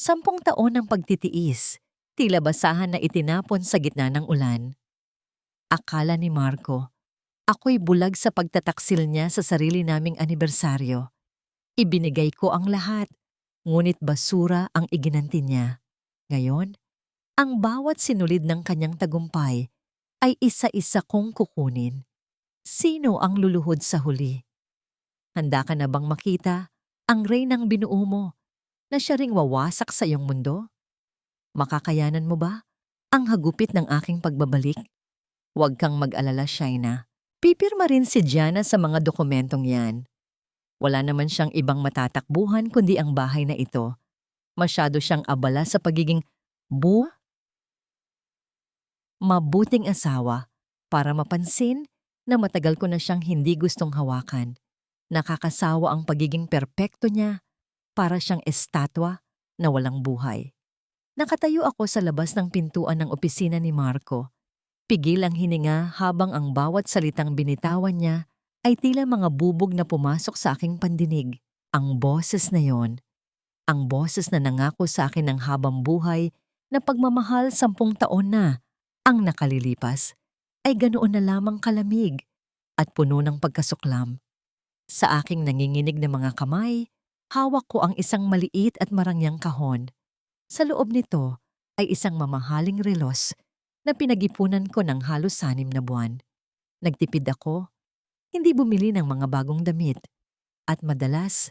10 taon ng pagtitiis, tila basahan na itinapon sa gitna ng ulan. Akala ni Marco, ako'y bulag sa pagtataksil niya sa sarili naming anibersaryo. Ibinigay ko ang lahat, ngunit basura ang iginanti niya. Ngayon, ang bawat sinulid ng kanyang tagumpay ay isa-isa kong kukunin. Sino ang luluhod sa huli? Handa ka na bang makita ang reynang binuo mo na siya ring wawasak sa iyong mundo? Makakayanan mo ba ang hagupit ng aking pagbabalik? Huwag kang mag-alala, Shaina. Pipirma rin si Gianna sa mga dokumentong yan. Wala naman siyang ibang matatakbuhan kundi ang bahay na ito. Masyado siyang abala sa pagiging mabuting asawa para mapansin na matagal ko na siyang hindi gustong hawakan. Nakakasawa ang pagiging perpekto niya para siyang estatwa na walang buhay. Nakatayo ako sa labas ng pintuan ng opisina ni Marco. Pigil ang hininga habang ang bawat salitang binitawan niya ay tila mga bubog na pumasok sa aking pandinig. Ang boses na yon, ang boses na nangako sa akin ng habang buhay na pagmamahal 10 taon na ang nakalilipas, ay ganoon na lamang kalamig at puno ng pagkasuklam. Sa aking nanginginig na mga kamay, hawak ko ang isang maliit at marangyang kahon. Sa loob nito ay isang mamahaling relos na pinag-ipunan ko ng halos 6 na buwan. Nagtipid ako, hindi bumili ng mga bagong damit, at madalas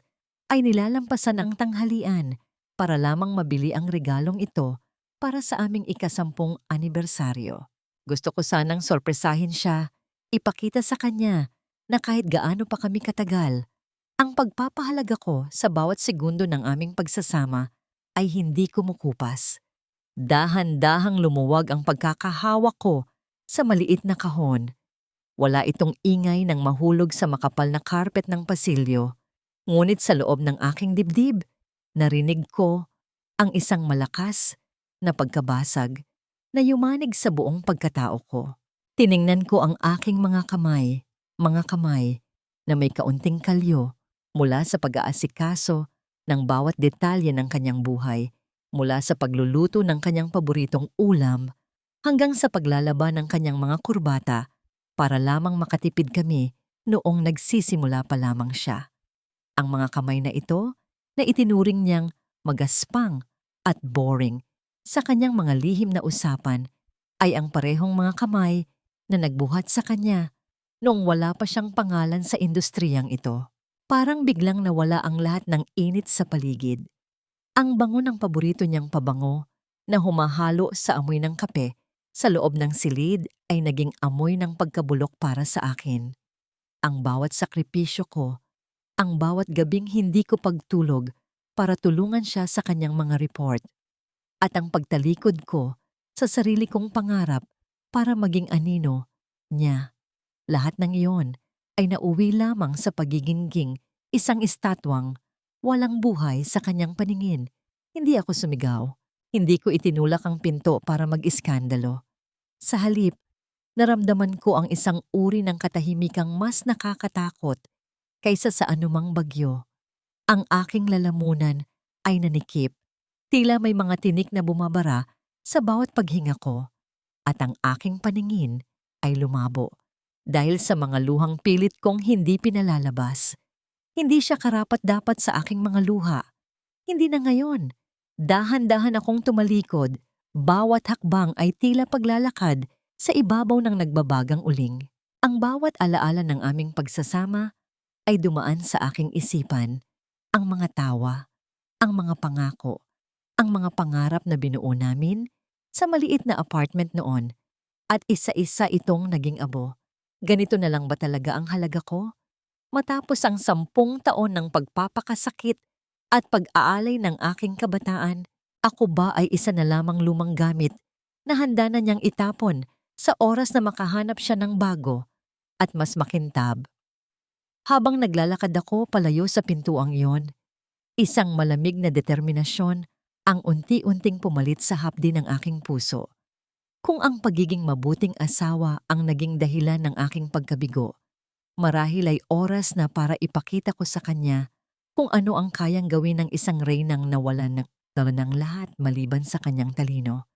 ay nilalampasan ang tanghalian para lamang mabili ang regalong ito para sa aming ika-10 anibersaryo. Gusto ko sanang sorpresahin siya, ipakita sa kanya na kahit gaano pa kami katagal, ang pagpapahalaga ko sa bawat segundo ng aming pagsasama ay hindi kumukupas. Dahan-dahang lumuwag ang pagkakahawak ko sa maliit na kahon. Wala itong ingay ng mahulog sa makapal na karpet ng pasilyo, ngunit sa loob ng aking dibdib, narinig ko ang isang malakas na pagkabasag na yumanig sa buong pagkatao ko. Tiningnan ko ang aking mga kamay na may kaunting kalyo mula sa pag-aasikaso ng bawat detalye ng kanyang buhay, mula sa pagluluto ng kanyang paboritong ulam hanggang sa paglalaba ng kanyang mga kurbata para lamang makatipid kami noong nagsisimula pa lamang siya. Ang mga kamay na ito na itinuring niyang magaspang at boring sa kanyang mga lihim na usapan ay ang parehong mga kamay na nagbuhat sa kanya noong wala pa siyang pangalan sa industriyang ito. Parang biglang nawala ang lahat ng init sa paligid. Ang bango ng paborito niyang pabango na humahalo sa amoy ng kape sa loob ng silid ay naging amoy ng pagkabulok para sa akin. Ang bawat sakripisyo ko, ang bawat gabing hindi ko pagtulog para tulungan siya sa kanyang mga report, at ang pagtalikod ko sa sarili kong pangarap para maging anino niya. Lahat ng iyon ay nauwi lamang sa pagiging isang estatwang walang buhay sa kanyang paningin. Hindi ako sumigaw. Hindi ko itinulak ang pinto para mag-iskandalo. Sa halip, naramdaman ko ang isang uri ng katahimikang mas nakakatakot kaysa sa anumang bagyo. Ang aking lalamunan ay nanikip. Tila may mga tinik na bumabara sa bawat paghinga ko, at ang aking paningin ay lumabo dahil sa mga luhang pilit kong hindi pinalalabas. Hindi siya karapat-dapat sa aking mga luha. Hindi na ngayon. Dahan-dahan akong tumalikod. Bawat hakbang ay tila paglalakad sa ibabaw ng nagbabagang uling. Ang bawat alaala ng aming pagsasama ay dumaan sa aking isipan. Ang mga tawa, ang mga pangako, ang mga pangarap na binuo namin sa maliit na apartment noon, at isa-isa itong naging abo. Ganito na lang ba talaga ang halaga ko? Matapos ang 10 taon ng pagpapakasakit at pag-aalay ng aking kabataan, ako ba ay isa na lamang lumang gamit na handa na niyang itapon sa oras na makahanap siya ng bago at mas makintab? Habang naglalakad ako palayo sa pintuang iyon, isang malamig na determinasyon ang unti-unting pumalit sa hapdi ng aking puso. Kung ang pagiging mabuting asawa ang naging dahilan ng aking pagkabigo, marahil ay oras na para ipakita ko sa kanya kung ano ang kayang gawin ng isang reynang nawalan ng Talo ng lahat maliban sa kanyang talino.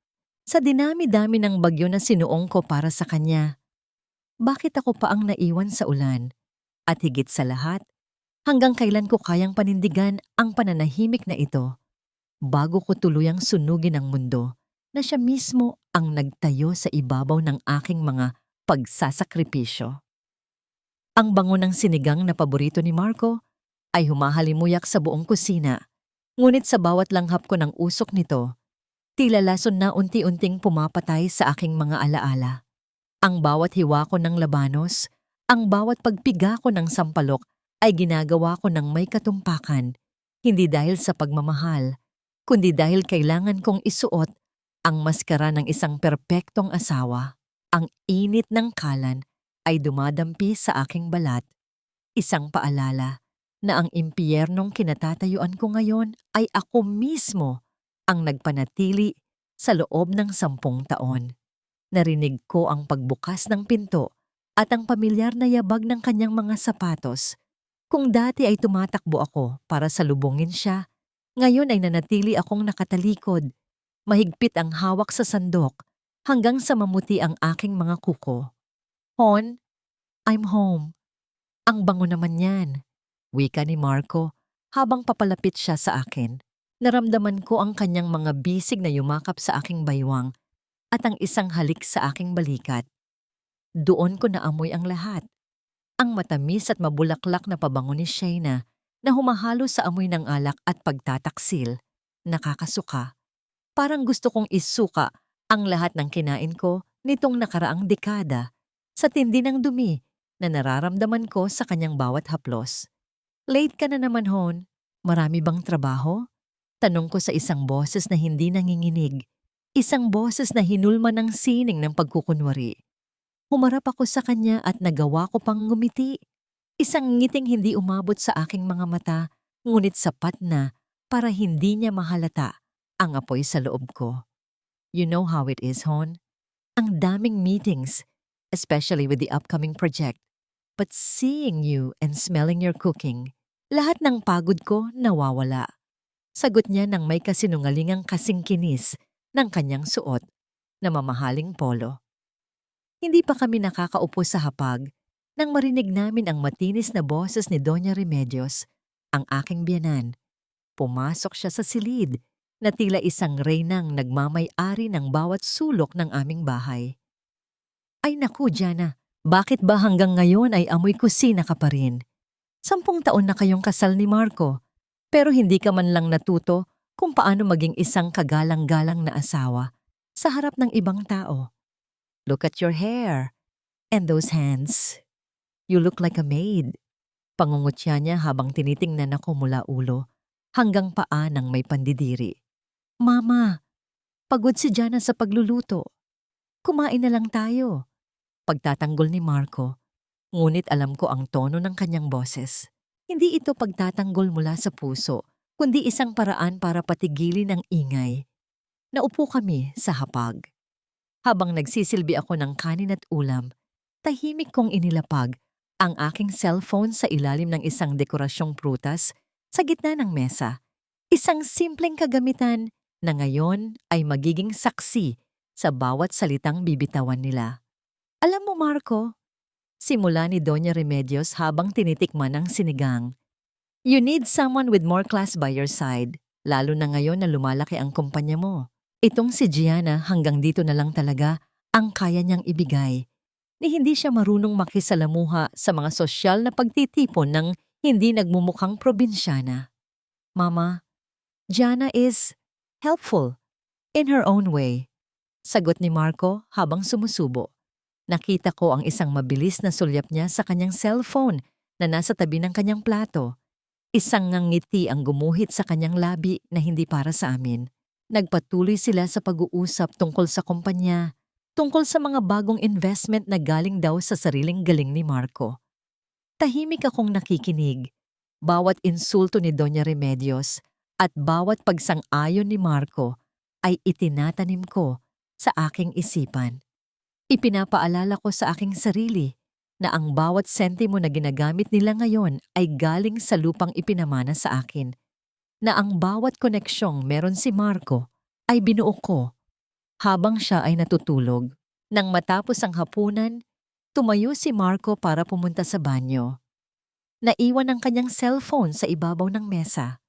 Sa dinami-dami ng bagyo na sinuong ko para sa kanya, bakit ako pa ang naiwan sa ulan? At higit sa lahat, hanggang kailan ko kayang panindigan ang pananahimik na ito bago ko tuluyang sunugin ang mundo na siya mismo ang nagtayo sa ibabaw ng aking mga pagsasakripisyo. Ang bango ng sinigang na paborito ni Marco ay humahalimuyak sa buong kusina, ngunit sa bawat langhap ko ng usok nito, tila lason na unti-unting pumapatay sa aking mga alaala. Ang bawat hiwa ko ng labanos, ang bawat pagpiga ko ng sampalok ay ginagawa ko ng may katumpakan, hindi dahil sa pagmamahal, kundi dahil kailangan kong isuot ang maskara ng isang perpektong asawa. Ang init ng kalan ay dumadampi sa aking balat, isang paalala na ang impyernong kinatatayuan ko ngayon ay ako mismo ang nagpanatili sa loob ng 10 taon. Narinig ko ang pagbukas ng pinto at ang pamilyar na yabag ng kanyang mga sapatos. Kung dati ay tumatakbo ako para salubungin siya, ngayon ay nanatili akong nakatalikod. Mahigpit ang hawak sa sandok hanggang sa mamuti ang aking mga kuko. "Hon, I'm home." "Ang bango naman yan," wika ni Marco habang papalapit siya sa akin. Naramdaman ko ang kanyang mga bisig na yumakap sa aking baywang at ang isang halik sa aking balikat. Doon ko naamoy ang lahat. Ang matamis at mabulaklak na pabango ni Shayna na humahalo sa amoy ng alak at pagtataksil. Nakakasuka. Parang gusto kong isuka ang lahat ng kinain ko nitong nakaraang dekada sa tindi ng dumi na nararamdaman ko sa kanyang bawat haplos. "Late ka na naman, Hon. Marami bang trabaho?" Tanong ko sa isang boses na hindi nanginginig. Isang boses na hinulma ng sining ng pagkukunwari. Humarap ako sa kanya at nagawa ko pang ngumiti. Isang ngiting hindi umabot sa aking mga mata, ngunit sapat na para hindi niya mahalata ang apoy sa loob ko. "You know how it is, Hon. Ang daming meetings, especially with the upcoming project. But seeing you and smelling your cooking, lahat ng pagod ko nawawala." Sagot niya ng may kasinungalingang kasingkinis ng kanyang suot na mamahaling polo. Hindi pa kami nakakaupo sa hapag nang marinig namin ang matinis na boses ni Doña Remedios, ang aking biyanan. Pumasok siya sa silid na tila isang reynang nagmamay-ari ng bawat sulok ng aming bahay. "Ay naku, Jana, bakit ba hanggang ngayon ay amoy kusina ka pa rin? 10 taon na kayong kasal ni Marco, pero hindi ka man lang natuto kung paano maging isang kagalang-galang na asawa sa harap ng ibang tao. Look at your hair and those hands. You look like a maid." Pangungutya niya habang tinitingnan ako mula ulo hanggang paa ng may pandidiri. "Mama, pagod si Jana sa pagluluto. Kumain na lang tayo." Pagtatanggol ni Marco, ngunit alam ko ang tono ng kanyang boses. Hindi ito pagtatanggol mula sa puso, kundi isang paraan para patigilin ang ingay. Naupo kami sa hapag. Habang nagsisilbi ako ng kanin at ulam, tahimik kong inilapag ang aking cellphone sa ilalim ng isang dekorasyong prutas sa gitna ng mesa. Isang simpleng kagamitan na ngayon ay magiging saksi sa bawat salitang bibitawan nila. "Alam mo, Marco," simula ni Doña Remedios habang tinitikman ang sinigang, "you need someone with more class by your side, lalo na ngayon na lumalaki ang kumpanya mo. Itong si Gianna hanggang dito na lang talaga ang kaya niyang ibigay. Ni hindi siya marunong makisalamuha sa mga sosyal na pagtitipon ng hindi nagmumukhang probinsyana. Mama, Gianna is helpful in her own way." Sagot ni Marco habang sumusubo. Nakita ko ang isang mabilis na sulyap niya sa kanyang cellphone na nasa tabi ng kanyang plato. Isang ngiti ang gumuhit sa kanyang labi na hindi para sa amin. Nagpatuloy sila sa pag-uusap tungkol sa kumpanya, tungkol sa mga bagong investment na galing daw sa sariling galing ni Marco. Tahimik akong nakikinig. Bawat insulto ni Doña Remedios at bawat pagsang-ayon ni Marco ay itinatanim ko sa aking isipan. Ipinapaalala ko sa aking sarili na ang bawat sentimo na ginagamit nila ngayon ay galing sa lupang ipinamana sa akin. na ang bawat koneksyong meron si Marco ay binuo ko habang siya ay natutulog. Nang matapos ang hapunan, tumayo si Marco para pumunta sa banyo. Naiwan ang kanyang cellphone sa ibabaw ng mesa.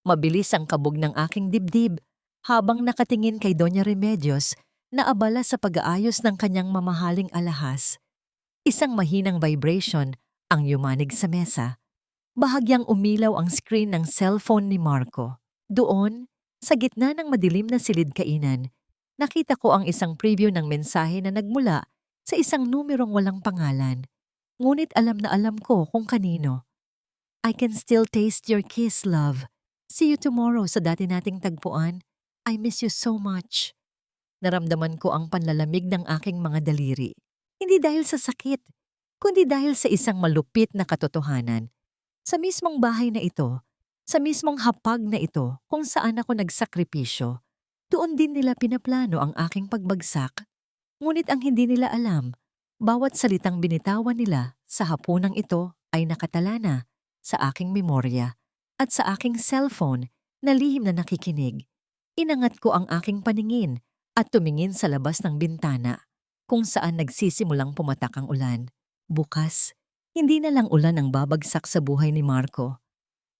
Mabilis ang kabog ng aking dibdib habang nakatingin kay Doña Remedios na abala sa pag-aayos ng kanyang mamahaling alahas. Isang mahinang vibration ang yumanig sa mesa. Bahagyang umilaw ang screen ng cellphone ni Marco. Doon, sa gitna ng madilim na silid kainan, nakita ko ang isang preview ng mensahe na nagmula sa isang numerong walang pangalan. Ngunit alam na alam ko kung kanino. I can still taste your kiss, love. See you tomorrow sa dati nating tagpuan. I miss you so much. Naramdaman ko ang panlalamig ng aking mga daliri. Hindi dahil sa sakit, kundi dahil sa isang malupit na katotohanan. Sa mismong bahay na ito, sa mismong hapag na ito kung saan ako nagsakripisyo, doon din nila pinaplano ang aking pagbagsak. Ngunit ang hindi nila alam, bawat salitang binitawan nila sa hapunang ito ay nakatala na sa aking memorya at sa aking cellphone na lihim na nakikinig. Inangat ko ang aking paningin at tumingin sa labas ng bintana kung saan nagsisimulang pumatak ang ulan. Bukas, hindi na lang ulan ang babagsak sa buhay ni Marco.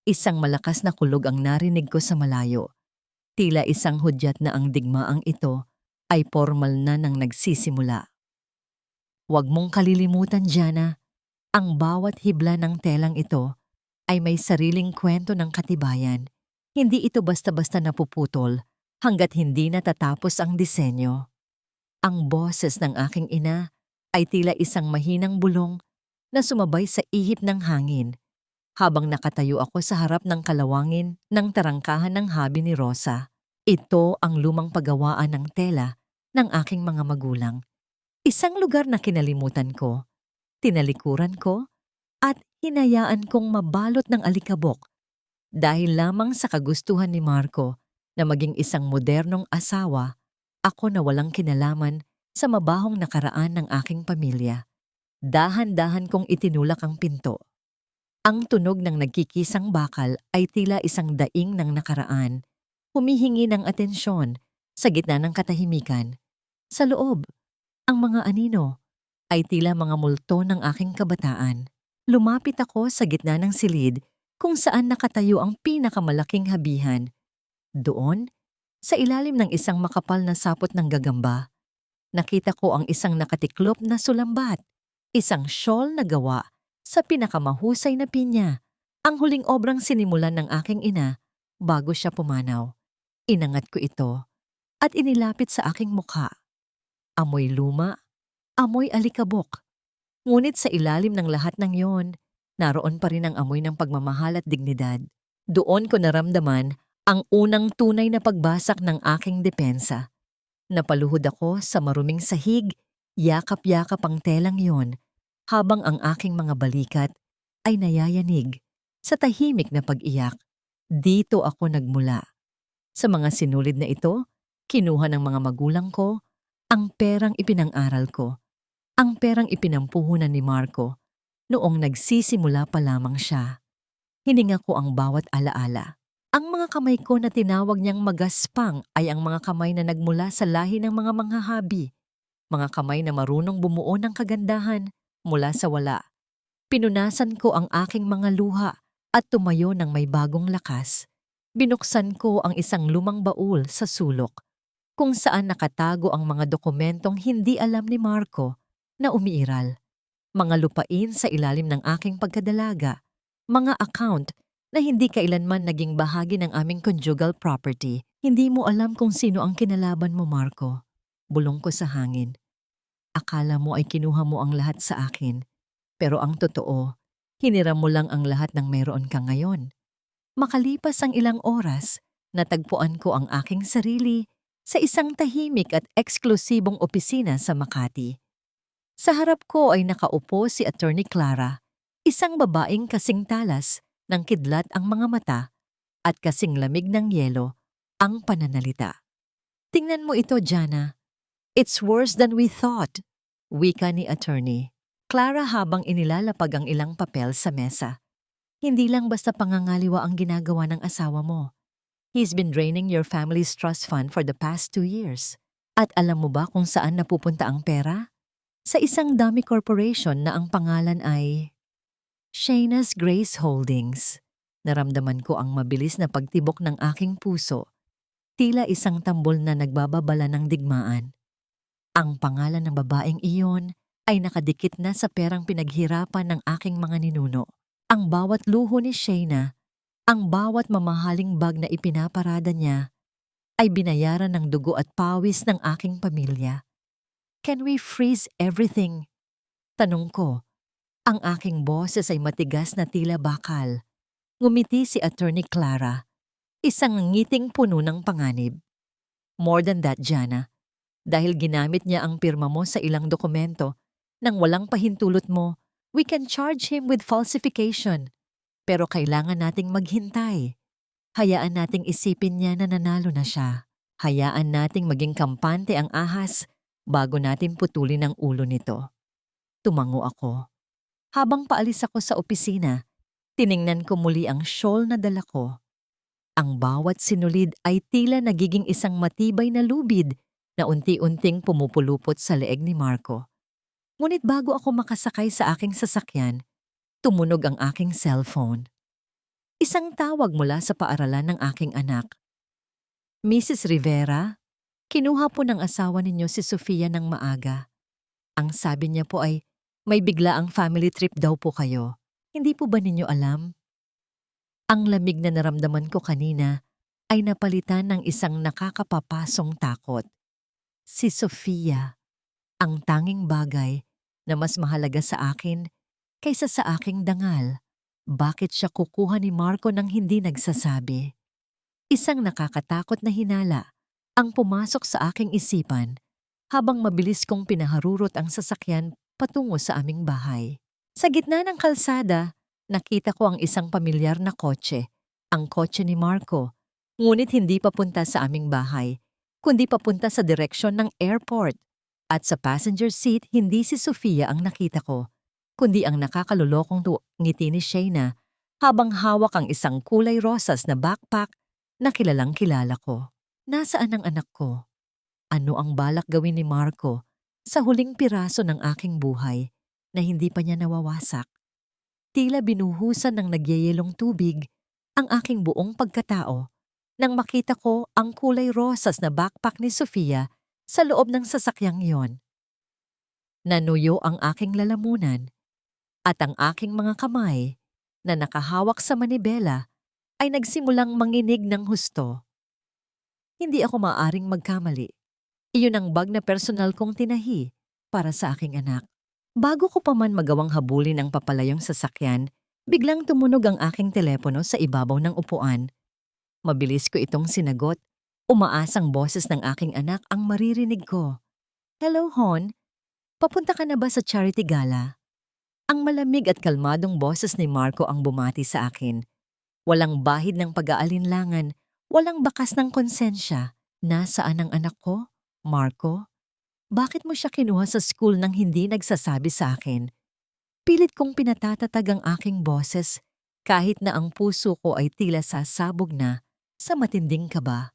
Isang malakas na kulog ang narinig ko sa malayo. Tila isang hudyat na ang digmaang ito ay formal na nang nagsisimula. Huwag mong kalilimutan, Jana, ang bawat hibla ng telang ito ay may sariling kwento ng katibayan. Hindi ito basta-basta napuputol hanggat hindi natatapos ang disenyo. Ang boses ng aking ina ay tila isang mahinang bulong na sumabay sa ihip ng hangin habang nakatayo ako sa harap ng kalawangin ng tarangkahan ng habi ni Rosa. Ito ang lumang paggawaan ng tela ng aking mga magulang. Isang lugar na kinalimutan ko, tinalikuran ko, at hinayaan kong mabalot ng alikabok dahil lamang sa kagustuhan ni Marco na maging isang modernong asawa, ako na walang kinalaman sa mabahong nakaraan ng aking pamilya. Dahan-dahan kong itinulak ang pinto. Ang tunog ng nagkikisang bakal ay tila isang daing ng nakaraan, humihingi ng atensyon sa gitna ng katahimikan. Sa loob, ang mga anino ay tila mga multo ng aking kabataan. Lumapit ako sa gitna ng silid kung saan nakatayo ang pinakamalaking habihan. Doon, sa ilalim ng isang makapal na sapot ng gagamba, nakita ko ang isang nakatiklop na sulambat. Isang shawl na gawa sa pinakamahusay na pinya, ang huling obrang sinimulan ng aking ina bago siya pumanaw. Inangat ko ito at inilapit sa aking mukha. Amoy luma, amoy alikabok. Ngunit sa ilalim ng lahat ng yon, naroon pa rin ang amoy ng pagmamahal at dignidad. Doon ko naramdaman ang unang tunay na pagbasak ng aking depensa. Napaluhod ako sa maruming sahig, yakap-yakap ang telang yon, habang ang aking mga balikat ay nayayanig sa tahimik na pag-iyak. Dito ako nagmula. Sa mga sinulid na ito, kinuha ng mga magulang ko ang perang ipinang-aral ko, ang perang ipinampuhunan ni Marco noong nagsisimula pa lamang siya. Hininga ko ang bawat alaala. Ang mga kamay ko na tinawag niyang magaspang ay ang mga kamay na nagmula sa lahi ng mga manghahabi. Mga kamay na marunong bumuo ng kagandahan mula sa wala. Pinunasan ko ang aking mga luha at tumayo ng may bagong lakas. Binuksan ko ang isang lumang baul sa sulok, kung saan nakatago ang mga dokumentong hindi alam ni Marco na umiiral. Mga lupain sa ilalim ng aking pagkadalaga, mga account na hindi kailanman naging bahagi ng aming conjugal property. Hindi mo alam kung sino ang kinalaban mo, Marco. Bulong ko sa hangin. Akala mo ay kinuha mo ang lahat sa akin, pero ang totoo, hiniram mo lang ang lahat ng mayroon ka ngayon. Makalipas ang ilang oras, natagpuan ko ang aking sarili sa isang tahimik at eksklusibong opisina sa Makati. Sa harap ko ay nakaupo si Attorney Clara, isang babaeng kasing talas ng kidlat ang mga mata at kasing lamig ng yelo ang pananalita. Tingnan mo ito, Jana. It's worse than we thought, wika ni Attorney Clara habang inilalapag ang ilang papel sa mesa. Hindi lang basta pangangaliwa ang ginagawa ng asawa mo. He's been draining your family's trust fund for the past 2 years. At alam mo ba kung saan napupunta ang pera? Sa isang dummy corporation na ang pangalan ay Shayna's Grace Holdings. Naramdaman ko ang mabilis na pagtibok ng aking puso, tila isang tambol na nagbababala ng digmaan. Ang pangalan ng babaeng iyon ay nakadikit na sa perang pinaghirapan ng aking mga ninuno. Ang bawat luho ni Shayna, ang bawat mamahaling bag na ipinaparada niya, ay binayaran ng dugo at pawis ng aking pamilya. Can we freeze everything? Tanong ko. Ang aking boses ay matigas na tila bakal. Ngumiti si Attorney Clara, isang ngiting puno ng panganib. More than that, Jana. Dahil ginamit niya ang pirma mo sa ilang dokumento, nang walang pahintulot mo, we can charge him with falsification. Pero kailangan nating maghintay. Hayaan nating isipin niya na nanalo na siya. Hayaan nating maging kampante ang ahas bago natin putulin ang ulo nito. Tumango ako. Habang paalis ako sa opisina, tiningnan ko muli ang shawl na dala ko. Ang bawat sinulid ay tila nagiging isang matibay na lubid na unti-unting pumupulupot sa leeg ni Marco. Ngunit bago ako makasakay sa aking sasakyan, tumunog ang aking cellphone. Isang tawag mula sa paaralan ng aking anak. Mrs. Rivera, kinuha po ng asawa ninyo si Sofia ng maaga. Ang sabi niya po ay, may biglaang family trip daw po kayo. Hindi po ba ninyo alam? Ang lamig na naramdaman ko kanina ay napalitan ng isang nakakapapasong takot. Si Sofia, ang tanging bagay na mas mahalaga sa akin kaysa sa aking dangal. Bakit siya kukuha ni Marco nang hindi nagsasabi? Isang nakakatakot na hinala ang pumasok sa aking isipan habang mabilis kong pinaharurot ang sasakyan patungo sa aming bahay. Sa gitna ng kalsada, nakita ko ang isang pamilyar na kotse, ang kotse ni Marco, ngunit hindi papunta sa aming bahay, kundi papunta sa direksyon ng airport. At sa passenger seat, hindi si Sofia ang nakita ko, kundi ang nakakalulokong ngiti ni Shayna habang hawak ang isang kulay rosas na backpack na kilalang kilala ko. Nasaan ang anak ko? Ano ang balak gawin ni Marco sa huling piraso ng aking buhay na hindi pa niya nawawasak? Tila binuhusan ng nagyayelong tubig ang aking buong pagkatao nang makita ko ang kulay rosas na backpack ni Sofia sa loob ng sasakyang iyon. Nanuyo ang aking lalamunan at ang aking mga kamay na nakahawak sa manibela ay nagsimulang manginig ng husto. Hindi ako maaring magkamali. Iyon ang bag na personal kong tinahi para sa aking anak. Bago ko pa man magawang habulin ang papalayong sasakyan, biglang tumunog ang aking telepono sa ibabaw ng upuan. Mabilis ko itong sinagot. Umaasang boses ng aking anak ang maririnig ko. Hello, Hon. Papunta ka na ba sa charity gala? Ang malamig at kalmadong boses ni Marco ang bumati sa akin. Walang bahid ng pag-aalinlangan, walang bakas ng konsensya. Nasaan ang anak ko? Marco? Bakit mo siya kinuha sa school nang hindi nagsasabi sa akin? Pilit kong pinatatatag ang aking boses kahit na ang puso ko ay tila sasabog na sa matinding kaba.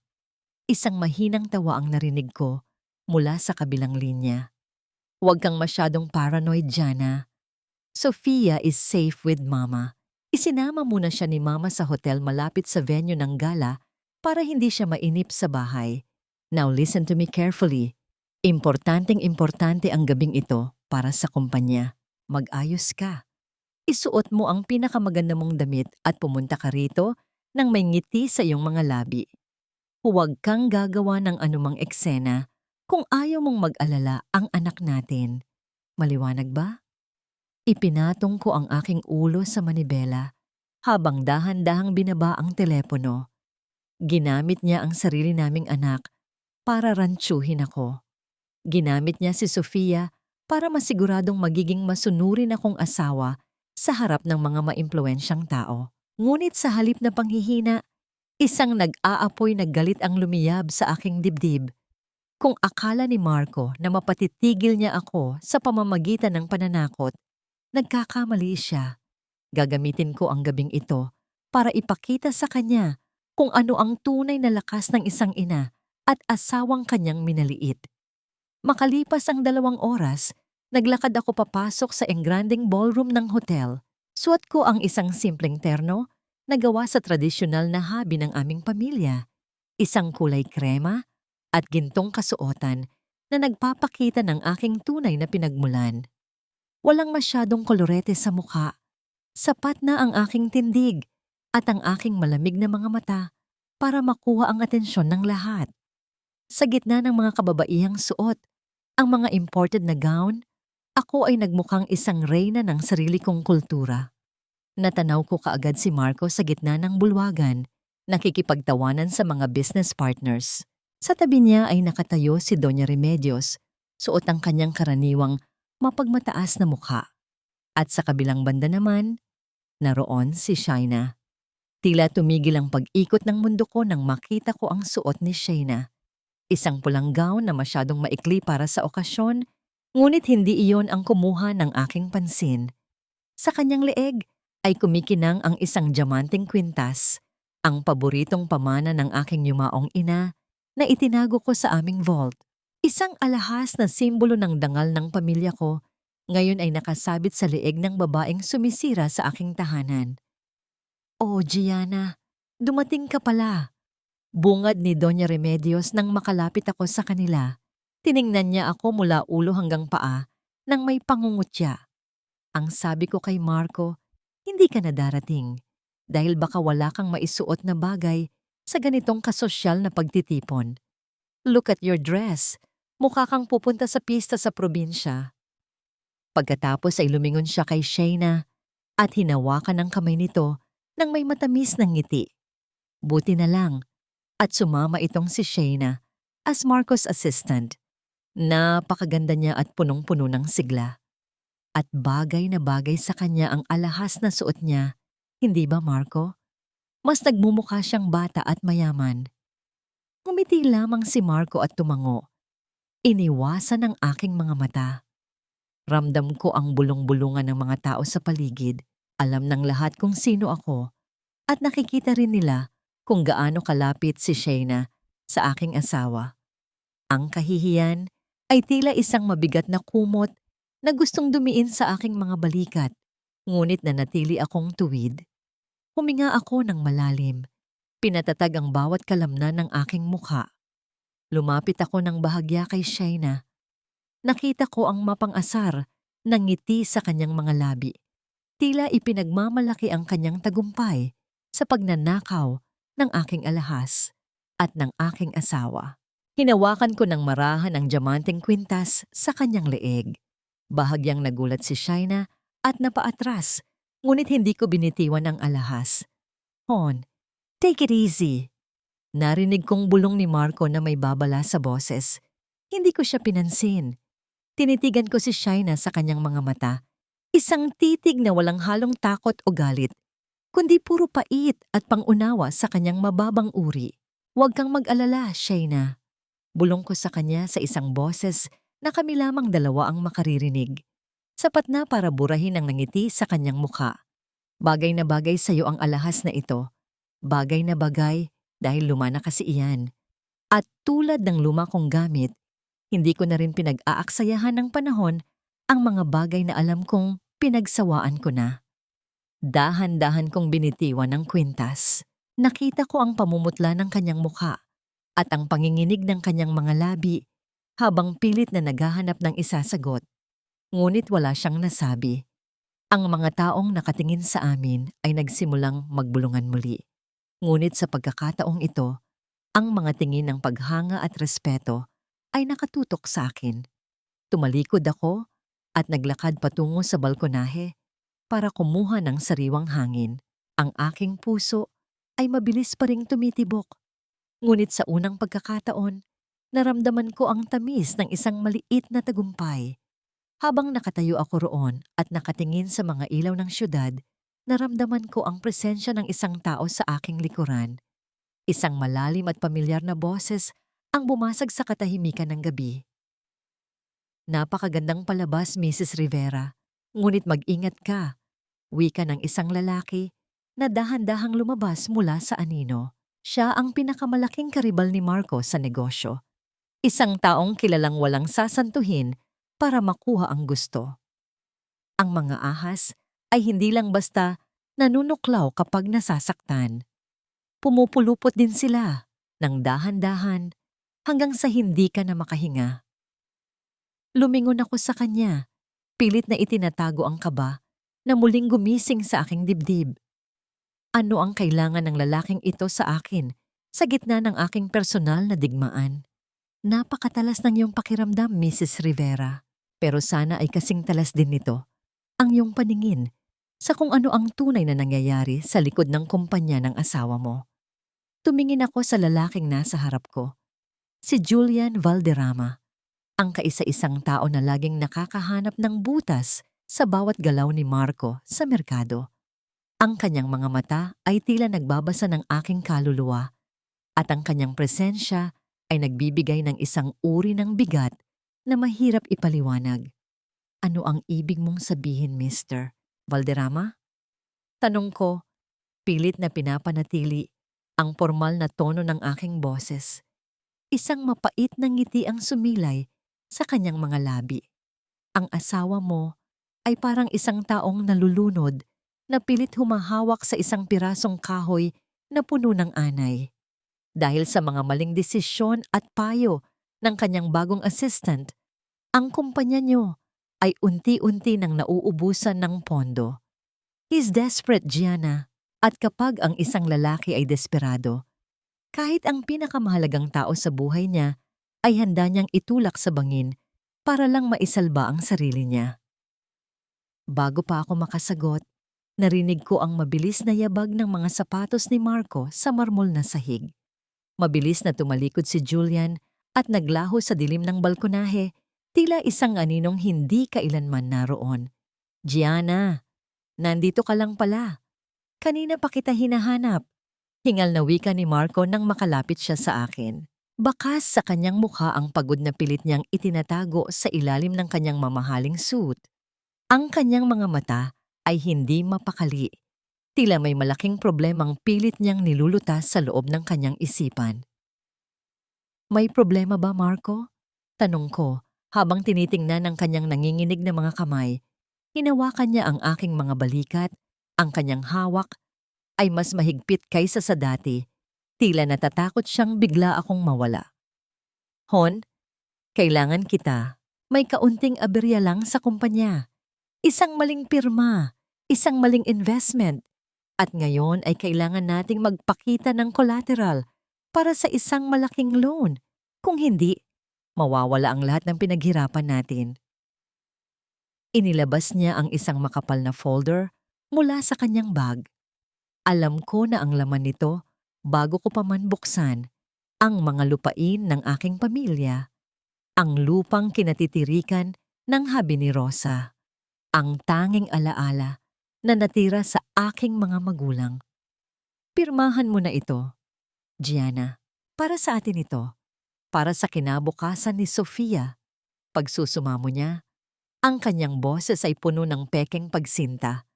Isang mahinang tawa ang narinig ko mula sa kabilang linya. Huwag kang masyadong paranoid, Jana. Sofia is safe with Mama. Isinama muna siya ni Mama sa hotel malapit sa venue ng gala para hindi siya mainip sa bahay. Now listen to me carefully. Importanteng-importante ang gabing ito para sa kumpanya. Mag-ayos ka. Isuot mo ang pinakamaganda mong damit at pumunta ka rito nang may ngiti sa iyong mga labi. Huwag kang gagawa ng anumang eksena kung ayaw mong mag-alala ang anak natin. Maliwanag ba? Ipinatong ko ang aking ulo sa manibela habang dahan-dahang binaba ang telepono. Ginamit niya ang sarili naming anak para rantsuhin ako. Ginamit niya si Sofia para masiguradong magiging masunurin akong asawa sa harap ng mga maimpluwensyang tao. Ngunit sa halip na panghihina, isang nag-aapoy na galit ang lumiyab sa aking dibdib. Kung akala ni Marco na mapatitigil niya ako sa pamamagitan ng pananakot, nagkakamali siya. Gagamitin ko ang gabing ito para ipakita sa kanya kung ano ang tunay na lakas ng isang ina at asawang kanyang minaliit. Makalipas ang 2 oras, naglakad ako papasok sa engranding ballroom ng hotel. Suot ko ang isang simpleng terno na gawa sa tradisyonal na habi ng aming pamilya. Isang kulay krema at gintong kasuotan na nagpapakita ng aking tunay na pinagmulan. Walang masyadong kolorete sa mukha. Sapat na ang aking tindig at ang aking malamig na mga mata para makuha ang atensyon ng lahat. Sa gitna ng mga kababaihang suot, ang mga imported na gown, ako ay nagmukhang isang reyna ng sarili kong kultura. Natanaw ko kaagad si Marco sa gitna ng bulwagan, nakikipagtawanan sa mga business partners. Sa tabi niya ay nakatayo si Doña Remedios, suot ang kanyang karaniwang mapagmataas na mukha. At sa kabilang banda naman, naroon si Shaina. Tila tumigil ang pag-ikot ng mundo ko nang makita ko ang suot ni Shaina. Isang pulang gown na masyadong maikli para sa okasyon, ngunit hindi iyon ang kumuha ng aking pansin. Sa kanyang leeg ay kumikinang ang isang diamanteng kwintas, ang paboritong pamana ng aking yumaong ina na itinago ko sa aming vault. Isang alahas na simbolo ng dangal ng pamilya ko, ngayon ay nakasabit sa leeg ng babaeng sumisira sa aking tahanan. "Oh, Gianna, dumating ka pala." Bungad ni Doña Remedios nang makalapit ako sa kanila. Tiningnan niya ako mula ulo hanggang paa nang may pangungutya. Ang sabi ko kay Marco, hindi ka na darating dahil baka wala kang maisuot na bagay sa ganitong kasosyal na pagtitipon. Look at your dress. Mukha kang pupunta sa pista sa probinsya. Pagkatapos ay lumingon siya kay Shaina at hinawakan ang kamay nito nang may matamis ng ngiti. Buti na lang at sumama itong si Shaina as Marco's assistant. Napakaganda niya at punong-puno ng sigla. At bagay na bagay sa kanya ang alahas na suot niya, hindi ba Marco? Mas nagmumukha siyang bata at mayaman. Ngumiti lamang si Marco at tumango. Iniwasan ang aking mga mata. Ramdam ko ang bulong-bulungan ng mga tao sa paligid. Alam ng lahat kung sino ako at nakikita rin nila kung gaano kalapit si Shaina sa aking asawa. Ang kahihiyan ay tila isang mabigat na kumot na gustong dumiin sa aking mga balikat, ngunit nanatili akong tuwid. Huminga ako ng malalim. Pinatatag ang bawat kalamnan ng aking mukha. Lumapit ako ng bahagya kay Shaina. Nakita ko ang mapang-asar na ngiti sa kanyang mga labi. Tila ipinagmamalaki ang kanyang tagumpay sa pagnanakaw ng aking alahas at ng aking asawa. Hinawakan ko ng marahan ang diamanteng kwintas sa kanyang leeg. Bahagyang nagulat si Shaina at napaatras, ngunit hindi ko binitiwan ang alahas. "Hon, take it easy." Narinig kong bulong ni Marco na may babala sa boses. Hindi ko siya pinansin. Tinitigan ko si Shaina sa kanyang mga mata. Isang titig na walang halong takot o galit, kundi puro pait at pangunawa sa kanyang mababang uri. "Huwag kang mag-alala, Shaina." Bulong ko sa kanya sa isang boses na kami lamang dalawa ang makaririnig. Sapat na para burahin ang nangiti sa kanyang mukha. Bagay na bagay sa iyo ang alahas na ito. Bagay na bagay dahil luma na kasi iyan. At tulad ng luma kong gamit, hindi ko na rin pinag-aaksayahan ng panahon ang mga bagay na alam kong pinagsawaan ko na. Dahan-dahan kong binitiwan ng kwintas. Nakita ko ang pamumutla ng kanyang mukha at ang panginginig ng kanyang mga labi habang pilit na naghahanap ng isasagot. Ngunit wala siyang nasabi. Ang mga taong nakatingin sa amin ay nagsimulang magbulungan muli. Ngunit sa pagkakataong ito, ang mga tingin ng paghanga at respeto ay nakatutok sa akin. Tumalikod ako at naglakad patungo sa balkonahe para kumuha ng sariwang hangin. Ang aking puso ay mabilis pa ring tumitibok. Ngunit sa unang pagkakataon, naramdaman ko ang tamis ng isang maliit na tagumpay. Habang nakatayo ako roon at nakatingin sa mga ilaw ng syudad, naramdaman ko ang presensya ng isang tao sa aking likuran. Isang malalim at pamilyar na boses ang bumasag sa katahimikan ng gabi. "Napakagandang palabas, Mrs. Rivera. Ngunit mag-ingat ka. Wika ng isang lalaki na dahan-dahang lumabas mula sa anino. Siya ang pinakamalaking karibal ni Marco sa negosyo. Isang taong kilalang walang sasantuhin para makuha ang gusto. Ang mga ahas ay hindi lang basta nanunuklaw kapag nasasaktan. Pumupulupot din sila ng dahan-dahan hanggang sa hindi ka na makahinga. Lumingon ako sa kanya, pilit na itinatago ang kaba na muling gumising sa aking dibdib. Ano ang kailangan ng lalaking ito sa akin sa gitna ng aking personal na digmaan? Napakatalas ng iyong pakiramdam, Mrs. Rivera. Pero sana ay kasing talas din nito ang iyong paningin sa kung ano ang tunay na nangyayari sa likod ng kumpanya ng asawa mo. Tumingin ako sa lalaking nasa harap ko, si Julian Valderrama, ang kaisa-isang tao na laging nakakahanap ng butas sa bawat galaw ni Marco sa merkado. Ang kanyang mga mata ay tila nagbabasa ng aking kaluluwa at ang kanyang presensya ay nagbibigay ng isang uri ng bigat na mahirap ipaliwanag. Ano ang ibig mong sabihin, Mr. Valderrama? Tanong ko, pilit na pinapanatili ang formal na tono ng aking boses. Isang mapait na ngiti ang sumilay sa kanyang mga labi. Ang asawa mo ay parang isang taong nalulunod na pilit humahawak sa isang pirasong kahoy na puno ng anay. Dahil sa mga maling desisyon at payo ng kanyang bagong assistant, ang kumpanya niyo ay unti-unti nang nauubusan ng pondo. He's desperate, Gianna, at kapag ang isang lalaki ay desperado, kahit ang pinakamahalagang tao sa buhay niya ay handa niyang itulak sa bangin para lang maisalba ang sarili niya. Bago pa ako makasagot, narinig ko ang mabilis na yabag ng mga sapatos ni Marco sa marmol na sahig. Mabilis na tumalikod si Julian at naglaho sa dilim ng balkonahe, tila isang aninong hindi kailanman naroon. Gianna, nandito ka lang pala. Kanina pa kita hinahanap. Hingal na wika ni Marco nang makalapit siya sa akin. Bakas sa kanyang mukha ang pagod na pilit niyang itinatago sa ilalim ng kanyang mamahaling suit. Ang kanyang mga mata ay hindi mapakali. Tila may malaking problemang pilit niyang nilulutas sa loob ng kanyang isipan. May problema ba, Marco? Tanong ko habang tinitingnan ng kanyang nanginginig na mga kamay. Hinawakan niya ang aking mga balikat, ang kanyang hawak ay mas mahigpit kaysa sa dati. Tila natatakot siyang bigla akong mawala. Hon, kailangan kita. May kaunting aberya lang sa kumpanya. Isang maling pirma, isang maling investment. At ngayon ay kailangan nating magpakita ng collateral para sa isang malaking loan. Kung hindi, mawawala ang lahat ng pinaghirapan natin. Inilabas niya ang isang makapal na folder mula sa kanyang bag. Alam ko na ang laman nito bago ko pa man buksan ang mga lupain ng aking pamilya. Ang lupang kinatitirikan ng habi ni Rosa. Ang tanging alaala na natira sa aking mga magulang. Pirmahan mo na ito, Gianna. Para sa atin ito. Para sa kinabukasan ni Sofia. Pagsusuma mo niya, ang kanyang boses ay puno ng pekeng pagsinta.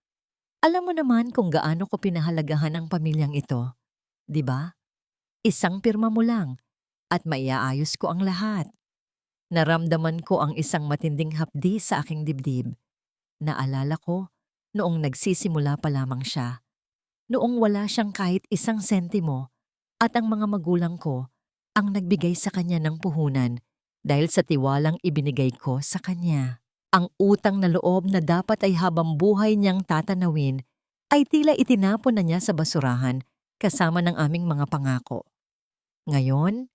Alam mo naman kung gaano ko pinahalagahan ang pamilyang ito. Di ba? Isang pirma mo lang at maiaayos ko ang lahat. Naramdaman ko ang isang matinding hapdi sa aking dibdib. Naalala ko noong nagsisimula pa lamang siya. Noong wala siyang kahit isang sentimo at ang mga magulang ko ang nagbigay sa kanya ng puhunan dahil sa tiwalang ibinigay ko sa kanya. Ang utang na loob na dapat ay habang buhay niyang tatanawin ay tila itinapon na niya sa basurahan kasama ng aming mga pangako. Ngayon,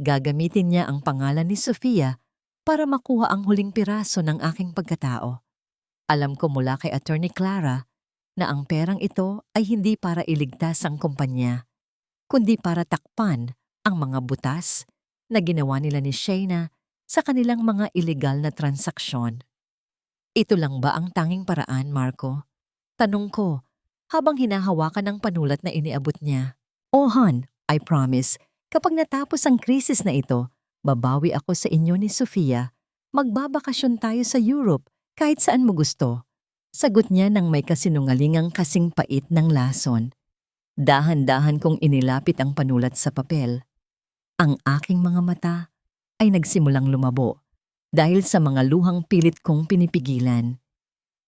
gagamitin niya ang pangalan ni Sofia para makuha ang huling piraso ng aking pagkatao. Alam ko mula kay Attorney Clara na ang perang ito ay hindi para iligtas ang kumpanya, kundi para takpan ang mga butas na ginawa nila ni Shayna sa kanilang mga ilegal na transaksyon. Ito lang ba ang tanging paraan, Marco? Tanong ko habang hinahawakan ang panulat na iniabot niya. Oh, hon, I promise, kapag natapos ang krisis na ito, babawi ako sa inyo ni Sofia. Magbabakasyon tayo sa Europe kahit saan mo gusto. Sagot niya nang may kasinungalingang kasing pait ng lason. Dahan-dahan kong inilapit ang panulat sa papel. Ang aking mga mata ay nagsimulang lumabo dahil sa mga luhang pilit kong pinipigilan.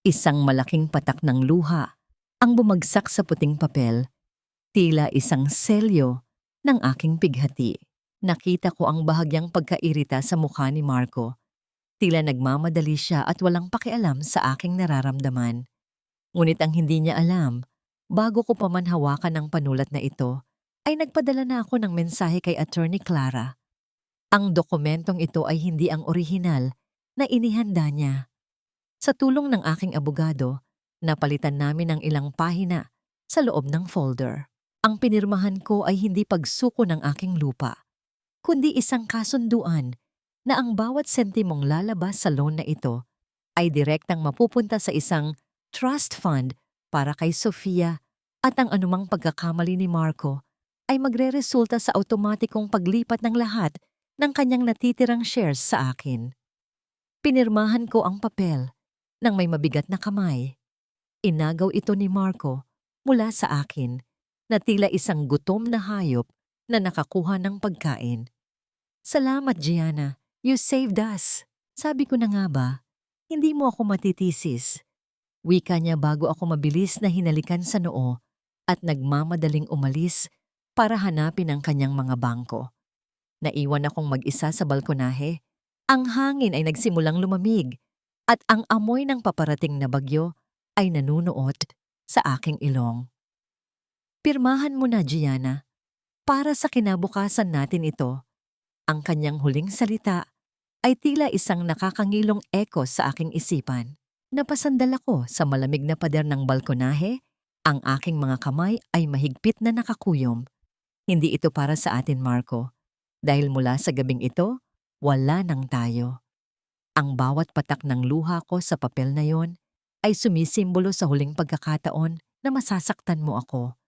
Isang malaking patak ng luha ang bumagsak sa puting papel, tila isang selyo ng aking pighati. Nakita ko ang bahagyang pagkairita sa mukha ni Marco. Tila nagmamadali siya at walang pakialam sa aking nararamdaman. Ngunit ang hindi niya alam, bago ko pa man hawakan ang panulat na ito, ay nagpadala na ako ng mensahe kay Attorney Clara. Ang dokumentong ito ay hindi ang orihinal na inihanda niya. Sa tulong ng aking abogado, napalitan namin ang ilang pahina sa loob ng folder. Ang pinirmahan ko ay hindi pagsuko ng aking lupa, kundi isang kasunduan na ang bawat sentimong lalabas sa loan na ito ay direktang mapupunta sa isang trust fund para kay Sofia at ang anumang pagkakamali ni Marco ay magreresulta sa automatikong paglipat ng lahat ng kanyang natitirang shares sa akin. Pinirmahan ko ang papel nang may mabigat na kamay. Inagaw ito ni Marco mula sa akin na tila isang gutom na hayop na nakakuha ng pagkain. Salamat, Gianna. You saved us. Sabi ko na nga ba, hindi mo ako matitisis. Wika niya bago ako mabilis na hinalikan sa noo at nagmamadaling umalis para hanapin ang kanyang mga bangko. Naiwan akong mag-isa sa balkonahe. Ang hangin ay nagsimulang lumamig at ang amoy ng paparating na bagyo ay nanunuot sa aking ilong. Pirmahan mo na, Gianna. Para sa kinabukasan natin ito. Ang kanyang huling salita ay tila isang nakakangilong echo sa aking isipan. Napasandal ako sa malamig na pader ng balkonahe. Ang aking mga kamay ay mahigpit na nakakuyom. Hindi ito para sa atin, Marco. Dahil mula sa gabing ito, wala nang tayo. Ang bawat patak ng luha ko sa papel na yon ay sumisimbolo sa huling pagkakataon na masasaktan mo ako.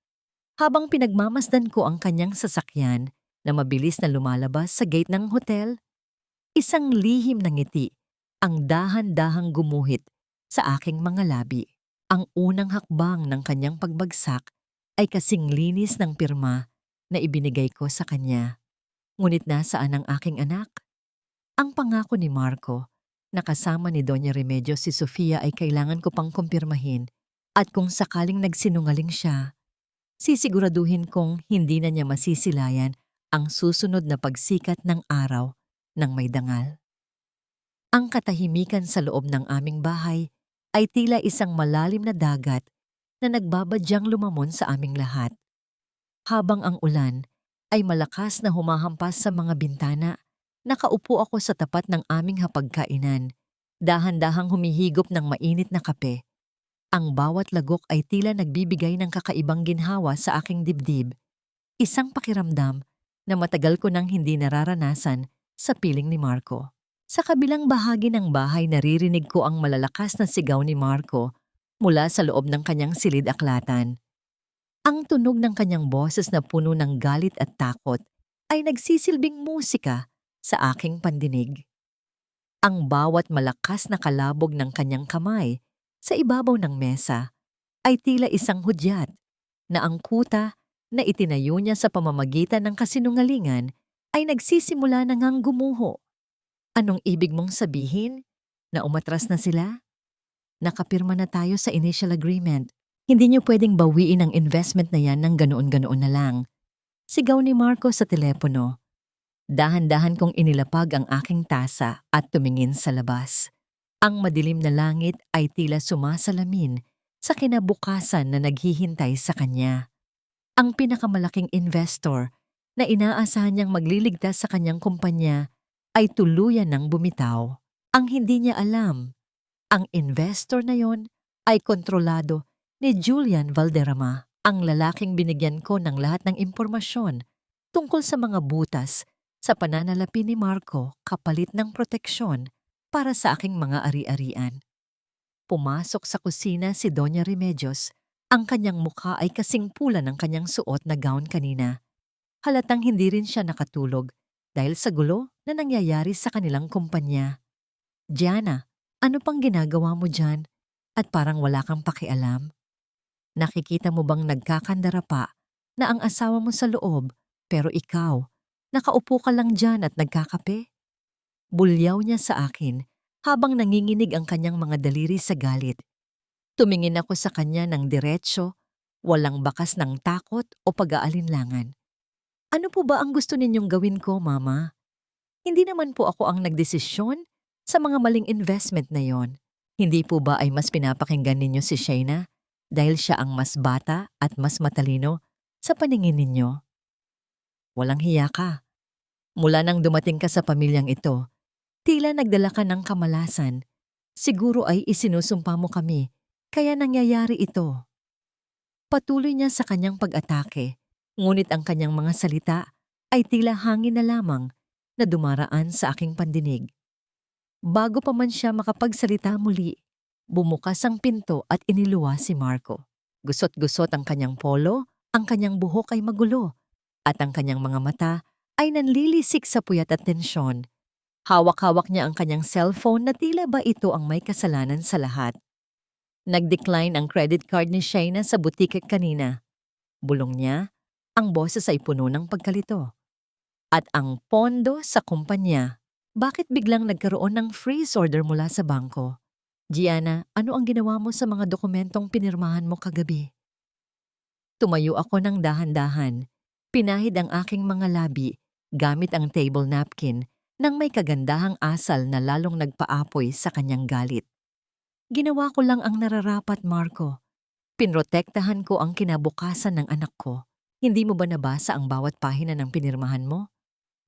Habang pinagmamasdan ko ang kanyang sasakyan na mabilis na lumalabas sa gate ng hotel, isang lihim na ngiti ang dahan-dahang gumuhit sa aking mga labi. Ang unang hakbang ng kanyang pagbagsak ay kasing linis ng pirma na ibinigay ko sa kanya. Ngunit nasaan ang aking anak? Ang pangako ni Marco na kasama ni Doña Remedios si Sofia ay kailangan ko pang kumpirmahin at kung sakaling nagsinungaling siya, sisiguraduhin kong hindi na niya masisilayan ang susunod na pagsikat ng araw ng may dangal. Ang katahimikan sa loob ng aming bahay ay tila isang malalim na dagat na nagbabadyang lumamon sa aming lahat. Habang ang ulan ay malakas na humahampas sa mga bintana, nakaupo ako sa tapat ng aming hapagkainan, dahan-dahang humihigop ng mainit na kape. Ang bawat lagok ay tila nagbibigay ng kakaibang ginhawa sa aking dibdib, isang pakiramdam na matagal ko nang hindi nararanasan sa piling ni Marco. Sa kabilang bahagi ng bahay naririnig ko ang malalakas na sigaw ni Marco mula sa loob ng kanyang silid-aklatan. Ang tunog ng kanyang boses na puno ng galit at takot ay nagsisilbing musika sa aking pandinig. Ang bawat malakas na kalabog ng kanyang kamay sa ibabaw ng mesa ay tila isang hudyat na ang kuta na itinayo niya sa pamamagitan ng kasinungalingan ay nagsisimula na ngang gumuho. Anong ibig mong sabihin? Na umatras na sila? Nakapirma na tayo sa initial agreement. Hindi niyo pwedeng bawiin ang investment na yan ng ganoon-ganoon na lang. Sigaw ni Marco sa telepono. Dahan-dahan kong inilapag ang aking tasa at tumingin sa labas. Ang madilim na langit ay tila sumasalamin sa kinabukasan na naghihintay sa kanya. Ang pinakamalaking investor na inaasahan niyang magliligtas sa kanyang kumpanya ay tuluyan ng bumitaw. Ang hindi niya alam, ang investor na yon ay kontrolado ni Julian Valderrama, ang lalaking binigyan ko ng lahat ng impormasyon tungkol sa mga butas sa pananalapi ni Marco kapalit ng proteksyon para sa aking mga ari-arian. Pumasok sa kusina si Doña Remedios. Ang kanyang mukha ay kasing pula ng kanyang suot na gown kanina. Halatang hindi rin siya nakatulog dahil sa gulo na nangyayari sa kanilang kumpanya. Gianna, ano pang ginagawa mo dyan? at parang wala kang pakialam? Nakikita mo bang nagkakandara pa na ang asawa mo sa loob pero ikaw, nakaupo ka lang dyan at nagkakape? Bulyaw niya sa akin habang nanginginig ang kanyang mga daliri sa galit. Tumingin ako sa kanya ng diretso, walang bakas ng takot o pag-aalinlangan. Ano po ba ang gusto ninyong gawin ko, Mama? Hindi naman po ako ang nagdesisyon sa mga maling investment na yon. Hindi po ba ay mas pinapakinggan ninyo si Shayna dahil siya ang mas bata at mas matalino sa paningin ninyo? Walang hiya ka. Mula nang dumating ka sa pamilyang ito, tila nagdala ka ng kamalasan. Siguro ay isinusumpa mo kami, kaya nangyayari ito. Patuloy niya sa kanyang pag-atake, ngunit ang kanyang mga salita ay tila hangin na lamang na dumaraan sa aking pandinig. Bago pa man siya makapagsalita muli, bumukas ang pinto at iniluwa si Marco. Gusot-gusot ang kanyang polo, ang kanyang buhok ay magulo, at ang kanyang mga mata ay nanlilisik sa puyat at tensyon. Hawak-hawak niya ang kanyang cellphone na tila ba ito ang may kasalanan sa lahat. Nag-decline ang credit card ni Shayna sa butike kanina. Bulong niya, ang boses ay puno ng pagkalito. At ang pondo sa kumpanya, bakit biglang nagkaroon ng freeze order mula sa bangko? Gianna, ano ang ginawa mo sa mga dokumentong pinirmahan mo kagabi? Tumayo ako ng dahan-dahan. Pinahid ang aking mga labi gamit ang table napkin nang may kagandahang asal na lalong nagpaapoy sa kanyang galit. Ginawa ko lang ang nararapat, Marco. Pinrotektahan ko ang kinabukasan ng anak ko. Hindi mo ba nabasa ang bawat pahina ng pinirmahan mo?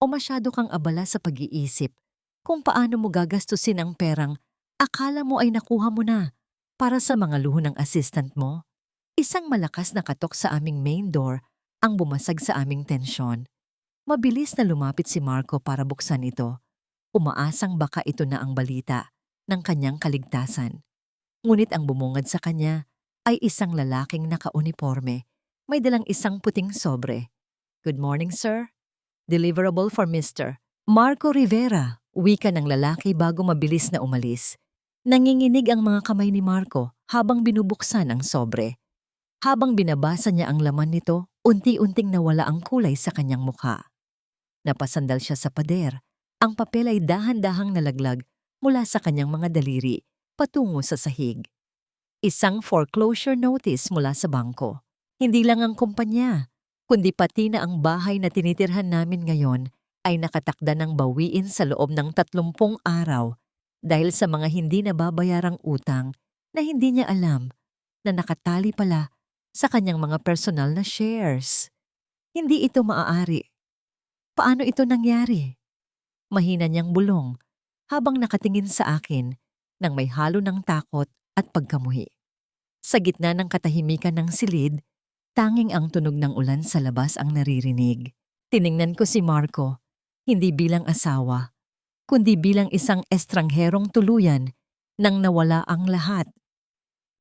O masyado kang abala sa pag-iisip kung paano mo gagastusin ang perang akala mo ay nakuha mo na para sa mga luho ng assistant mo? Isang malakas na katok sa aming main door ang bumasag sa aming tensyon. Mabilis na lumapit si Marco para buksan ito. Umaasang baka ito na ang balita ng kanyang kaligtasan. Ngunit ang bumungad sa kanya ay isang lalaking nakauniforme, may dalang isang puting sobre. Good morning, sir. Deliverable for Mr. Marco Rivera, wika ng lalaki bago mabilis na umalis. Nanginginig ang mga kamay ni Marco habang binubuksan ang sobre. Habang binabasa niya ang laman nito, unti-unting nawala ang kulay sa kanyang mukha. Napasandal siya sa pader. Ang papel ay dahan-dahang nalaglag mula sa kanyang mga daliri patungo sa sahig. Isang foreclosure notice mula sa bangko. Hindi lang ang kumpanya, kundi pati na ang bahay na tinitirhan namin ngayon ay nakatakda ng bawiin sa loob ng 30 araw dahil sa mga hindi nababayarang utang na hindi niya alam na nakatali pala sa kanyang mga personal na shares. Hindi ito maaari. Paano ito nangyari? Mahina niyang bulong habang nakatingin sa akin nang may halo ng takot at pagkamuhi. Sa gitna ng katahimikan ng silid, tanging ang tunog ng ulan sa labas ang naririnig. Tiningnan ko si Marco, hindi bilang asawa, kundi bilang isang estrangherong tuluyan nang nawala ang lahat.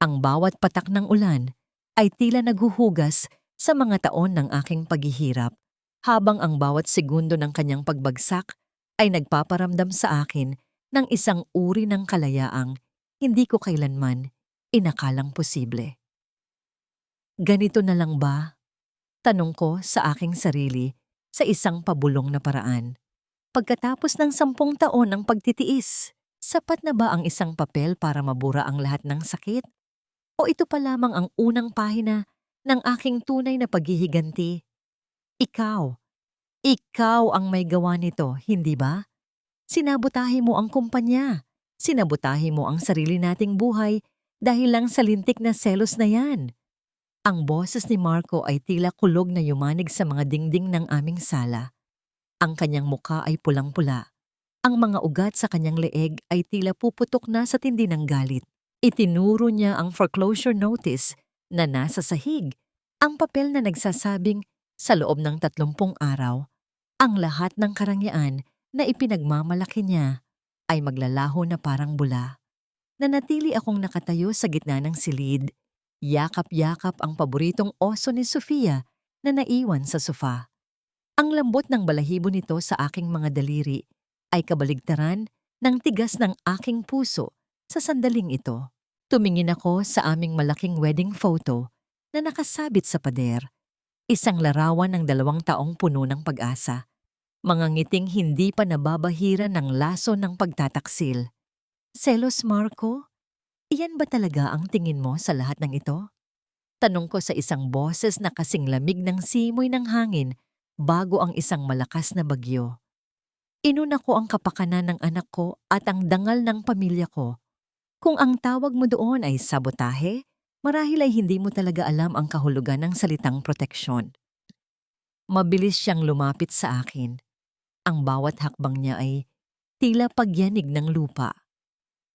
Ang bawat patak ng ulan ay tila naghuhugas sa mga taon ng aking paghihirap, habang ang bawat segundo ng kanyang pagbagsak ay nagpaparamdam sa akin ng isang uri ng kalayaang hindi ko kailanman inakalang posible. Ganito na lang ba? Tanong ko sa aking sarili sa isang pabulong na paraan. Pagkatapos ng 10 taon ng pagtitiis, sapat na ba ang isang papel para mabura ang lahat ng sakit? O ito pa lamang ang unang pahina ng aking tunay na paghihiganti? Ikaw ang may gawa nito, hindi ba? Sinabotahe mo ang kumpanya. Sinabotahe mo ang sarili nating buhay dahil lang sa lintik na selos na yan. Ang boses ni Marco ay tila kulog na yumanig sa mga dingding ng aming sala. Ang kanyang mukha ay pulang-pula. Ang mga ugat sa kanyang leeg ay tila puputok na sa tindi ng galit. Itinuro niya ang foreclosure notice na nasa sahig, ang papel na nagsasabing sa loob ng 30 araw, ang lahat ng karangyaan na ipinagmamalaki niya ay maglalaho na parang bula. Nanatili akong nakatayo sa gitna ng silid, yakap-yakap ang paboritong oso ni Sofia na naiwan sa sofa. Ang lambot ng balahibo nito sa aking mga daliri ay kabaligtaran ng tigas ng aking puso sa sandaling ito. Tumingin ako sa aming malaking wedding photo na nakasabit sa pader. Isang larawan ng 2 taong puno ng pag-asa. Mga ngiting hindi pa nababahira ng laso ng pagtataksil. Selos, Marco? Iyan ba talaga ang tingin mo sa lahat ng ito? Tanong ko sa isang boses na kasing lamig ng simoy ng hangin bago ang isang malakas na bagyo. Inuna ko ang kapakanan ng anak ko at ang dangal ng pamilya ko. Kung ang tawag mo doon ay sabotahe, marahil ay hindi mo talaga alam ang kahulugan ng salitang proteksyon. Mabilis siyang lumapit sa akin. Ang bawat hakbang niya ay tila pagyanig ng lupa.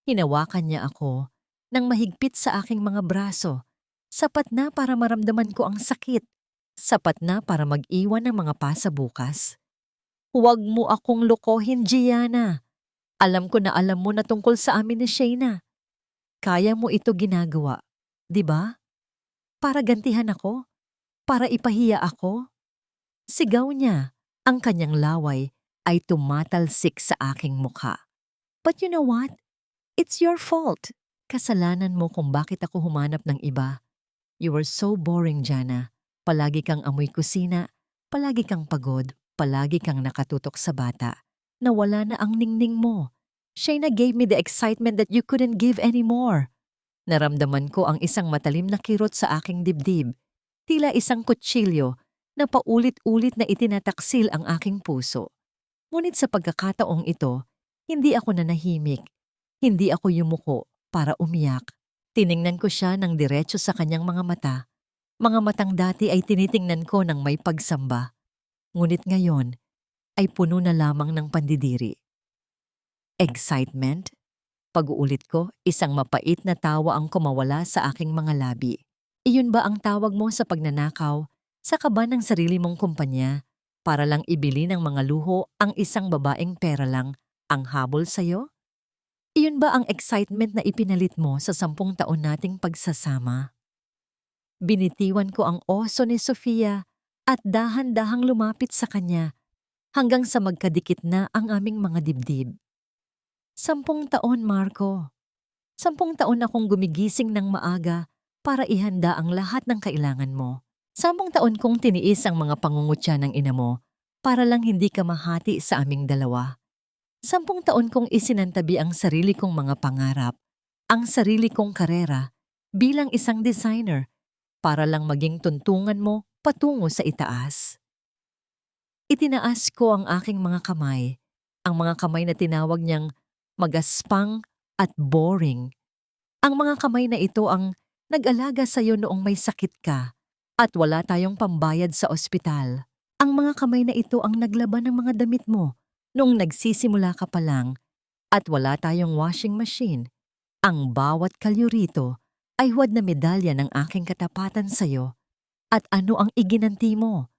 Hinawakan niya ako nang mahigpit sa aking mga braso, sapat na para maramdaman ko ang sakit, sapat na para mag-iwan ng mga pasa bukas. Huwag mo akong lokohin, Gianna. Alam ko na alam mo na tungkol sa amin ni Shayna. Kaya mo ito ginagawa, di ba? Para gantihan ako? Para ipahiya ako? Sigaw niya. Ang kanyang laway ay tumatalsik sa aking mukha. But you know what? It's your fault. Kasalanan mo kung bakit ako humanap ng iba. You were so boring, Jana. Palagi kang amoy kusina, palagi kang pagod, palagi kang nakatutok sa bata. Nawala na ang ningning mo. Shayna gave me the excitement that you couldn't give anymore. Naramdaman ko ang isang matalim na kirot sa aking dibdib. Tila isang kutsilyo na paulit-ulit na itinataksil ang aking puso. Ngunit sa pagkakataong ito, hindi ako nanahimik. Hindi ako yumuko para umiyak. Tiningnan ko siya ng diretso sa kanyang mga mata. Mga matang dati ay tinitingnan ko ng may pagsamba. Ngunit ngayon ay puno na lamang ng pandidiri. Excitement? Pag-uulit ko, isang mapait na tawa ang kumawala sa aking mga labi. Iyon ba ang tawag mo sa pagnanakaw? Sa kaba ng sarili mong kumpanya para lang ibili ng mga luho ang isang babaeng pera lang ang habol sa'yo? Iyon ba ang excitement na ipinalit mo sa 10 taon nating pagsasama? Binitiwan ko ang oso ni Sofia at dahan-dahang lumapit sa kanya hanggang sa magkadikit na ang aming mga dibdib. 10 taon, Marco. 10 taon akong gumigising ng maaga para ihanda ang lahat ng kailangan mo. 10 taon kong tiniis ang mga pangungutya ng ina mo para lang hindi ka mahati sa aming dalawa. 10 taon kong isinantabi ang sarili kong mga pangarap, ang sarili kong karera bilang isang designer para lang maging tuntungan mo patungo sa itaas. Itinaas ko ang aking mga kamay, ang mga kamay na tinawag niyang magaspang at boring. Ang mga kamay na ito ang nag-alaga sa iyo noong may sakit ka at wala tayong pambayad sa ospital. Ang mga kamay na ito ang naglaban ng mga damit mo noong nagsisimula ka pa lang at wala tayong washing machine. Ang bawat kalyo rito ay huwad na medalya ng aking katapatan sa iyo. At ano ang iginanti mo?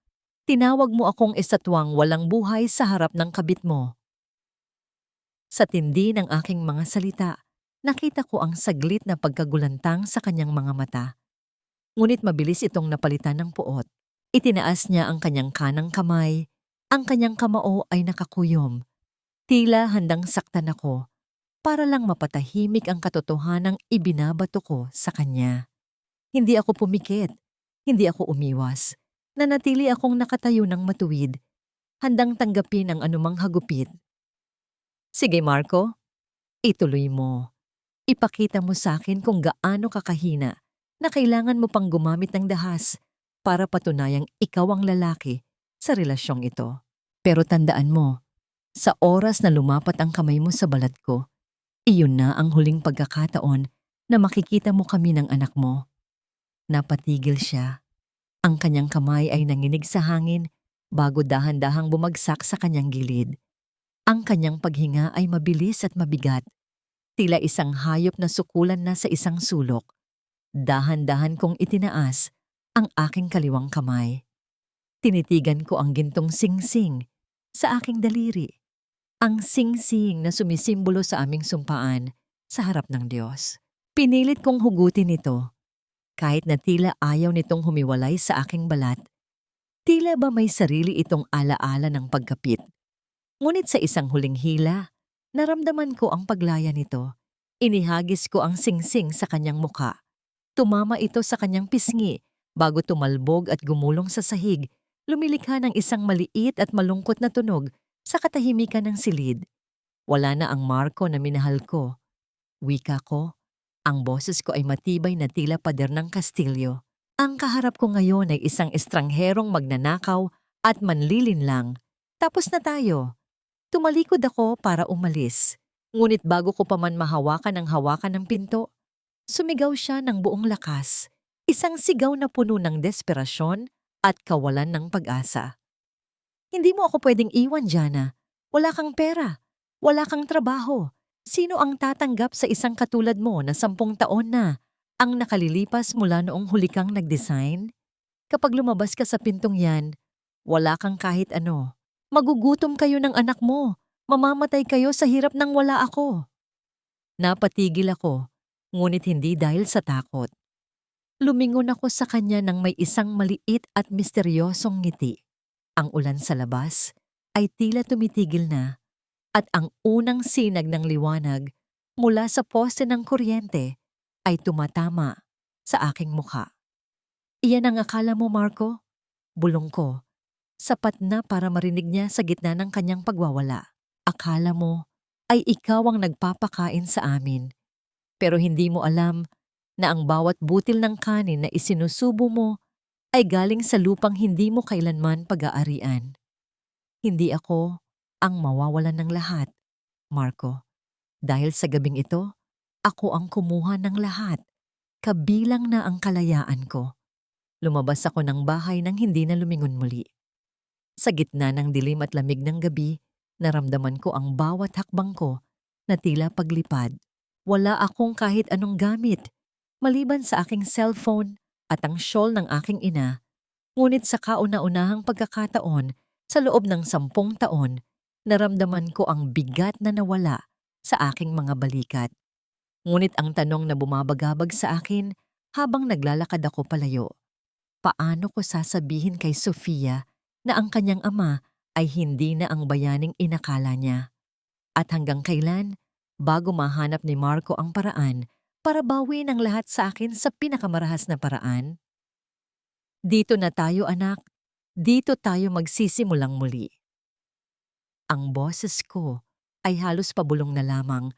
Tinawag mo akong estatwang walang buhay sa harap ng kabit mo. Sa tindi ng aking mga salita, nakita ko ang saglit na pagkagulantang sa kanyang mga mata. Ngunit mabilis itong napalitan ng puot. Itinaas niya ang kanyang kanang kamay, ang kanyang kamao ay nakakuyom. Tila handang saktan ako, para lang mapatahimik ang katotohanang ibinabato ko sa kanya. Hindi ako pumikit, hindi ako umiwas. Nanatili akong nakatayo ng matuwid, handang tanggapin ang anumang hagupit. Sige, Marco, ituloy mo. Ipakita mo sa akin kung gaano kakahina na kailangan mo pang gumamit ng dahas para patunayang ikaw ang lalaki sa relasyong ito. Pero tandaan mo, sa oras na lumapat ang kamay mo sa balat ko, iyon na ang huling pagkakataon na makikita mo kami ng anak mo. Napatigil siya. Ang kanyang kamay ay nanginig sa hangin bago dahan-dahang bumagsak sa kanyang gilid. Ang kanyang paghinga ay mabilis at mabigat. Tila isang hayop na sukulan na sa isang sulok. Dahan-dahan kong itinaas ang aking kaliwang kamay. Tinitigan ko ang gintong singsing sa aking daliri. Ang singsing na sumisimbolo sa aming sumpaan sa harap ng Diyos. Pinilit kong hugutin ito. Kahit na tila ayaw nitong humiwalay sa aking balat. Tila ba may sarili itong alaala ng pagkapit. Ngunit sa isang huling hila, naramdaman ko ang paglaya nito. Inihagis ko ang singsing sa kanyang muka. Tumama ito sa kanyang pisngi bago tumalbog at gumulong sa sahig, lumilikha ng isang maliit at malungkot na tunog sa katahimikan ng silid. Wala na ang Marco na minahal ko. Wika ko, ang boses ko ay matibay na tila pader ng kastilyo. Ang kaharap ko ngayon ay isang estrangherong magnanakaw at manlilinlang. Tapos na tayo. Tumalikod ako para umalis. Ngunit bago ko pa man mahawakan ang hawakan ng pinto, sumigaw siya ng buong lakas. Isang sigaw na puno ng desperasyon at kawalan ng pag-asa. Hindi mo ako pwedeng iwan, Jana. Wala kang pera. Wala kang trabaho. Sino ang tatanggap sa isang katulad mo na 10 taon na ang nakalilipas mula noong huli kang nag-design? Kapag lumabas ka sa pintong yan, wala kang kahit ano. Magugutom kayo ng anak mo. Mamamatay kayo sa hirap nang wala ako. Napatigil ako, ngunit hindi dahil sa takot. Lumingon ako sa kanya nang may isang maliit at misteryosong ngiti. Ang ulan sa labas ay tila tumitigil na at ang unang sinag ng liwanag mula sa poste ng kuryente ay tumatama sa aking mukha. Iyan ang akala mo, Marco? Bulong ko. Sapat na para marinig niya sa gitna ng kanyang pagwawala. Akala mo ay ikaw ang nagpapakain sa amin. Pero hindi mo alam na ang bawat butil ng kanin na isinusubo mo ay galing sa lupang hindi mo kailanman pag-aarian. Hindi ako ang mawawalan ng lahat, Marco. Dahil sa gabing ito, ako ang kumuha ng lahat, kabilang na ang kalayaan ko. Lumabas ako ng bahay nang hindi na lumingon muli. Sa gitna ng dilim at lamig ng gabi, naramdaman ko ang bawat hakbang ko na tila paglipad. Wala akong kahit anong gamit, maliban sa aking cellphone at ang shawl ng aking ina. Ngunit sa kauna-unahang pagkakataon, sa loob ng 10 taon, naramdaman ko ang bigat na nawala sa aking mga balikat. Ngunit ang tanong na bumabagabag sa akin habang naglalakad ako palayo, paano ko sasabihin kay Sofia na ang kanyang ama ay hindi na ang bayaning inakala niya? At hanggang kailan, bago mahanap ni Marco ang paraan para bawin ang lahat sa akin sa pinakamarahas na paraan? Dito na tayo, anak. Dito tayo magsisimulang muli. Ang boses ko ay halos pabulong na lamang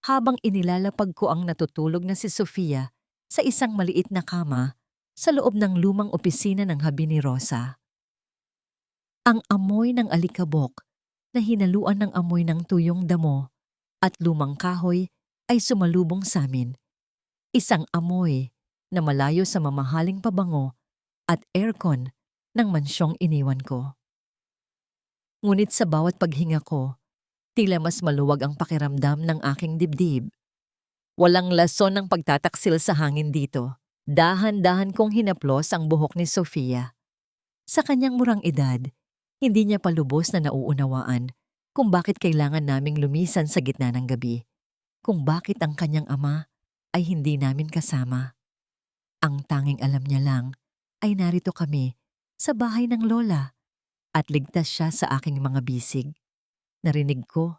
habang inilalapag ko ang natutulog na si Sofia sa isang maliit na kama sa loob ng lumang opisina ng habi ni Rosa. Ang amoy ng alikabok na hinaluan ng amoy ng tuyong damo at lumang kahoy ay sumalubong sa amin. Isang amoy na malayo sa mamahaling pabango at aircon ng mansyong iniwan ko. Ngunit sa bawat paghinga ko, tila mas maluwag ang pakiramdam ng aking dibdib. Walang lason ng pagtataksil sa hangin dito. Dahan-dahan kong hinaplos ang buhok ni Sofia. Sa kanyang murang edad, hindi niya palubos na nauunawaan kung bakit kailangan naming lumisan sa gitna ng gabi, kung bakit ang kanyang ama ay hindi namin kasama. Ang tanging alam niya lang ay narito kami sa bahay ng lola at ligtas siya sa aking mga bisig. Narinig ko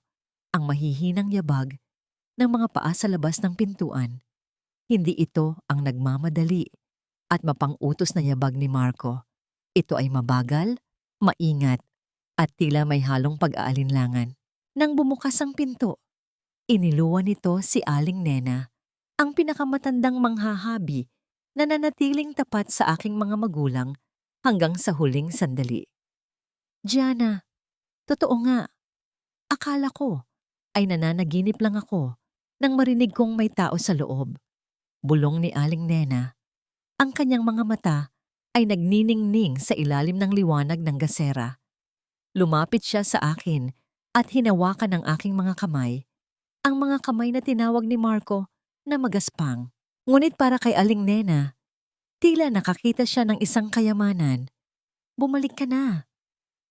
ang mahihinang yabag ng mga paa sa labas ng pintuan. Hindi ito ang nagmamadali at mapang-utos na yabag ni Marco. Ito ay mabagal, maingat, at tila may halong pag-aalinlangan. Nang bumukas ang pinto, iniluwan nito si Aling Nena, ang pinakamatandang manghahabi na nanatiling tapat sa aking mga magulang hanggang sa huling sandali. Gianna, totoo nga. Akala ko ay nananaginip lang ako nang marinig kong may tao sa loob. Bulong ni Aling Nena. Ang kanyang mga mata ay nagniningning sa ilalim ng liwanag ng gasera. Lumapit siya sa akin at hinawakan ang aking mga kamay, ang mga kamay na tinawag ni Marco na magaspang. Ngunit para kay Aling Nena, tila nakakita siya ng isang kayamanan. Bumalik ka na.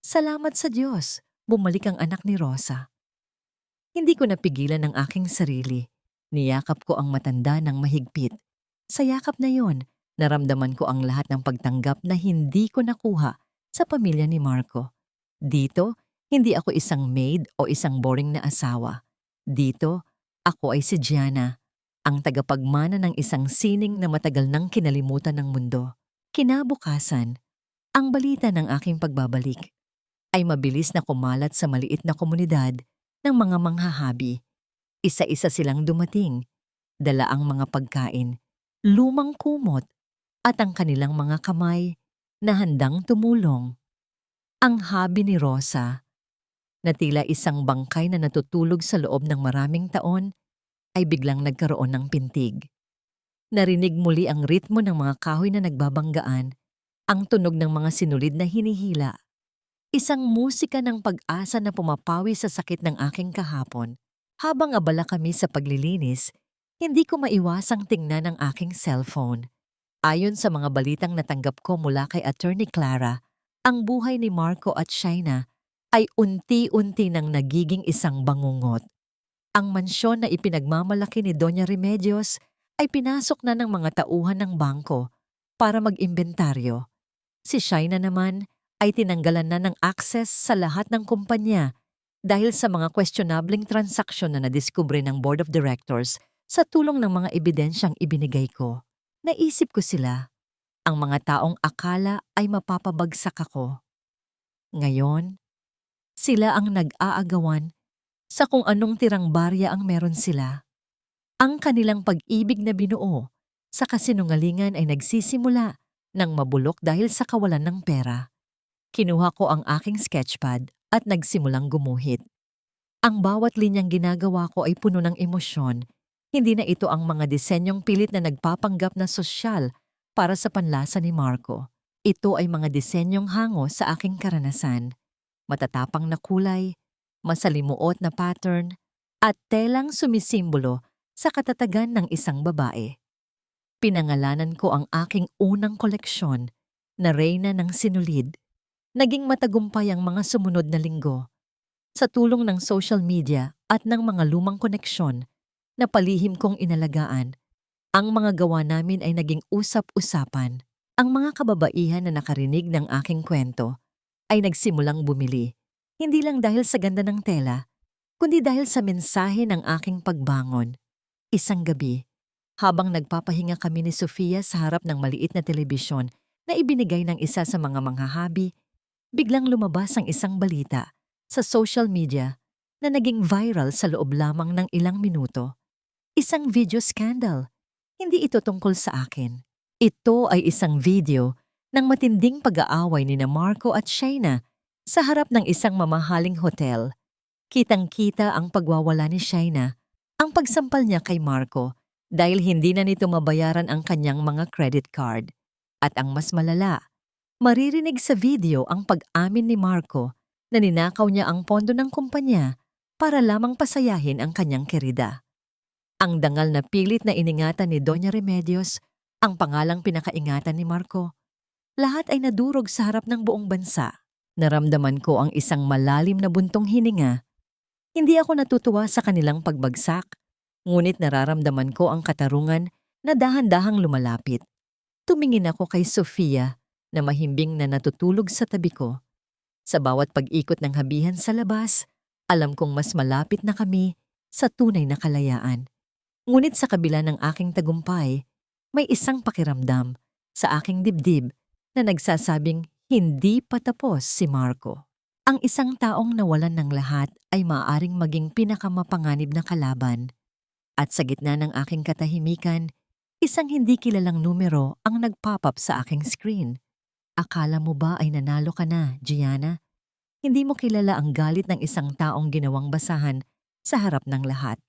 Salamat sa Diyos, bumalik ang anak ni Rosa. Hindi ko napigilan ang aking sarili. Niyakap ko ang matanda ng mahigpit. Sa yakap na yon, naramdaman ko ang lahat ng pagtanggap na hindi ko nakuha sa pamilya ni Marco. Dito, hindi ako isang maid o isang boring na asawa. Dito, ako ay si Gianna, ang tagapagmana ng isang sining na matagal nang kinalimutan ng mundo. Kinabukasan, ang balita ng aking pagbabalik ay mabilis na kumalat sa maliit na komunidad ng mga manghahabi. Isa-isa silang dumating, dala ang mga pagkain, lumang kumot, at ang kanilang mga kamay na handang tumulong. Ang habi ni Rosa, na tila isang bangkay na natutulog sa loob ng maraming taon, ay biglang nagkaroon ng pintig. Narinig muli ang ritmo ng mga kahoy na nagbabanggaan, ang tunog ng mga sinulid na hinihila. Isang musika ng pag-asa na pumapawi sa sakit ng aking kahapon. Habang abala kami sa paglilinis, hindi ko maiwasang tingnan ang aking cellphone. Ayon sa mga balitang natanggap ko mula kay Attorney Clara, ang buhay ni Marco at Shaina ay unti-unti nang nagiging isang bangungot. Ang mansyon na ipinagmamalaki ni Doña Remedios ay pinasok na ng mga tauhan ng bangko para mag-imbentaryo. Si Shaina naman ay tinanggalan na ng access sa lahat ng kumpanya dahil sa mga questionabling transaksyon na nadiskubre ng Board of Directors sa tulong ng mga ebidensyang ibinigay ko. Naisip ko sila, ang mga taong akala ay mapapabagsak ako. Ngayon, sila ang nag-aagawan sa kung anong tirang barya ang meron sila. Ang kanilang pag-ibig na binuo sa kasinungalingan ay nagsisimula ng mabulok dahil sa kawalan ng pera. Kinuha ko ang aking sketchpad at nagsimulang gumuhit. Ang bawat linyang ginagawa ko ay puno ng emosyon. Hindi na ito ang mga disenyong pilit na nagpapanggap na sosyal para sa panlasa ni Marco. Ito ay mga disenyong hango sa aking karanasan. Matatapang na kulay, masalimuot na pattern, at telang sumisimbolo sa katatagan ng isang babae. Pinangalanan ko ang aking unang koleksyon na Reyna ng Sinulid. Naging matagumpay ang mga sumunod na linggo. Sa tulong ng social media at ng mga lumang koneksyon na palihim kong inalagaan, ang mga gawa namin ay naging usap-usapan. Ang mga kababaihan na nakarinig ng aking kwento ay nagsimulang bumili, hindi lang dahil sa ganda ng tela, kundi dahil sa mensahe ng aking pagbangon. Isang gabi, habang nagpapahinga kami ni Sofia sa harap ng maliit na telebisyon na ibinigay ng isa sa mga manghahabi, biglang lumabas ang isang balita sa social media na naging viral sa loob lamang ng ilang minuto. Isang video scandal. Hindi ito tungkol sa akin. Ito ay isang video ng matinding pag-aaway ni Marco at Shaina sa harap ng isang mamahaling hotel. Kitang-kita ang pagwawala ni Shaina, ang pagsampal niya kay Marco dahil hindi na nito mabayaran ang kanyang mga credit card. At ang mas malala, maririnig sa video ang pag-amin ni Marco na ninakaw niya ang pondo ng kumpanya para lamang pasayahin ang kanyang kerida. Ang dangal na pilit na iningatan ni Doña Remedios, ang pangalang pinakaingatan ni Marco. Lahat ay nadurog sa harap ng buong bansa. Naramdaman ko ang isang malalim na buntong hininga. Hindi ako natutuwa sa kanilang pagbagsak, ngunit nararamdaman ko ang katarungan na dahan-dahang lumalapit. Tumingin ako kay Sofia na mahimbing na natutulog sa tabi ko. Sa bawat pag-ikot ng habihan sa labas, alam kong mas malapit na kami sa tunay na kalayaan. Ngunit sa kabila ng aking tagumpay, may isang pakiramdam sa aking dibdib na nagsasabing hindi pa tapos si Marco. Ang isang taong nawalan ng lahat ay maaaring maging pinakamapanganib na kalaban. At sa gitna ng aking katahimikan, isang hindi kilalang numero ang nag-pop up sa aking screen. Akala mo ba ay nanalo ka na, Gianna? Hindi mo kilala ang galit ng isang taong ginawang basahan sa harap ng lahat.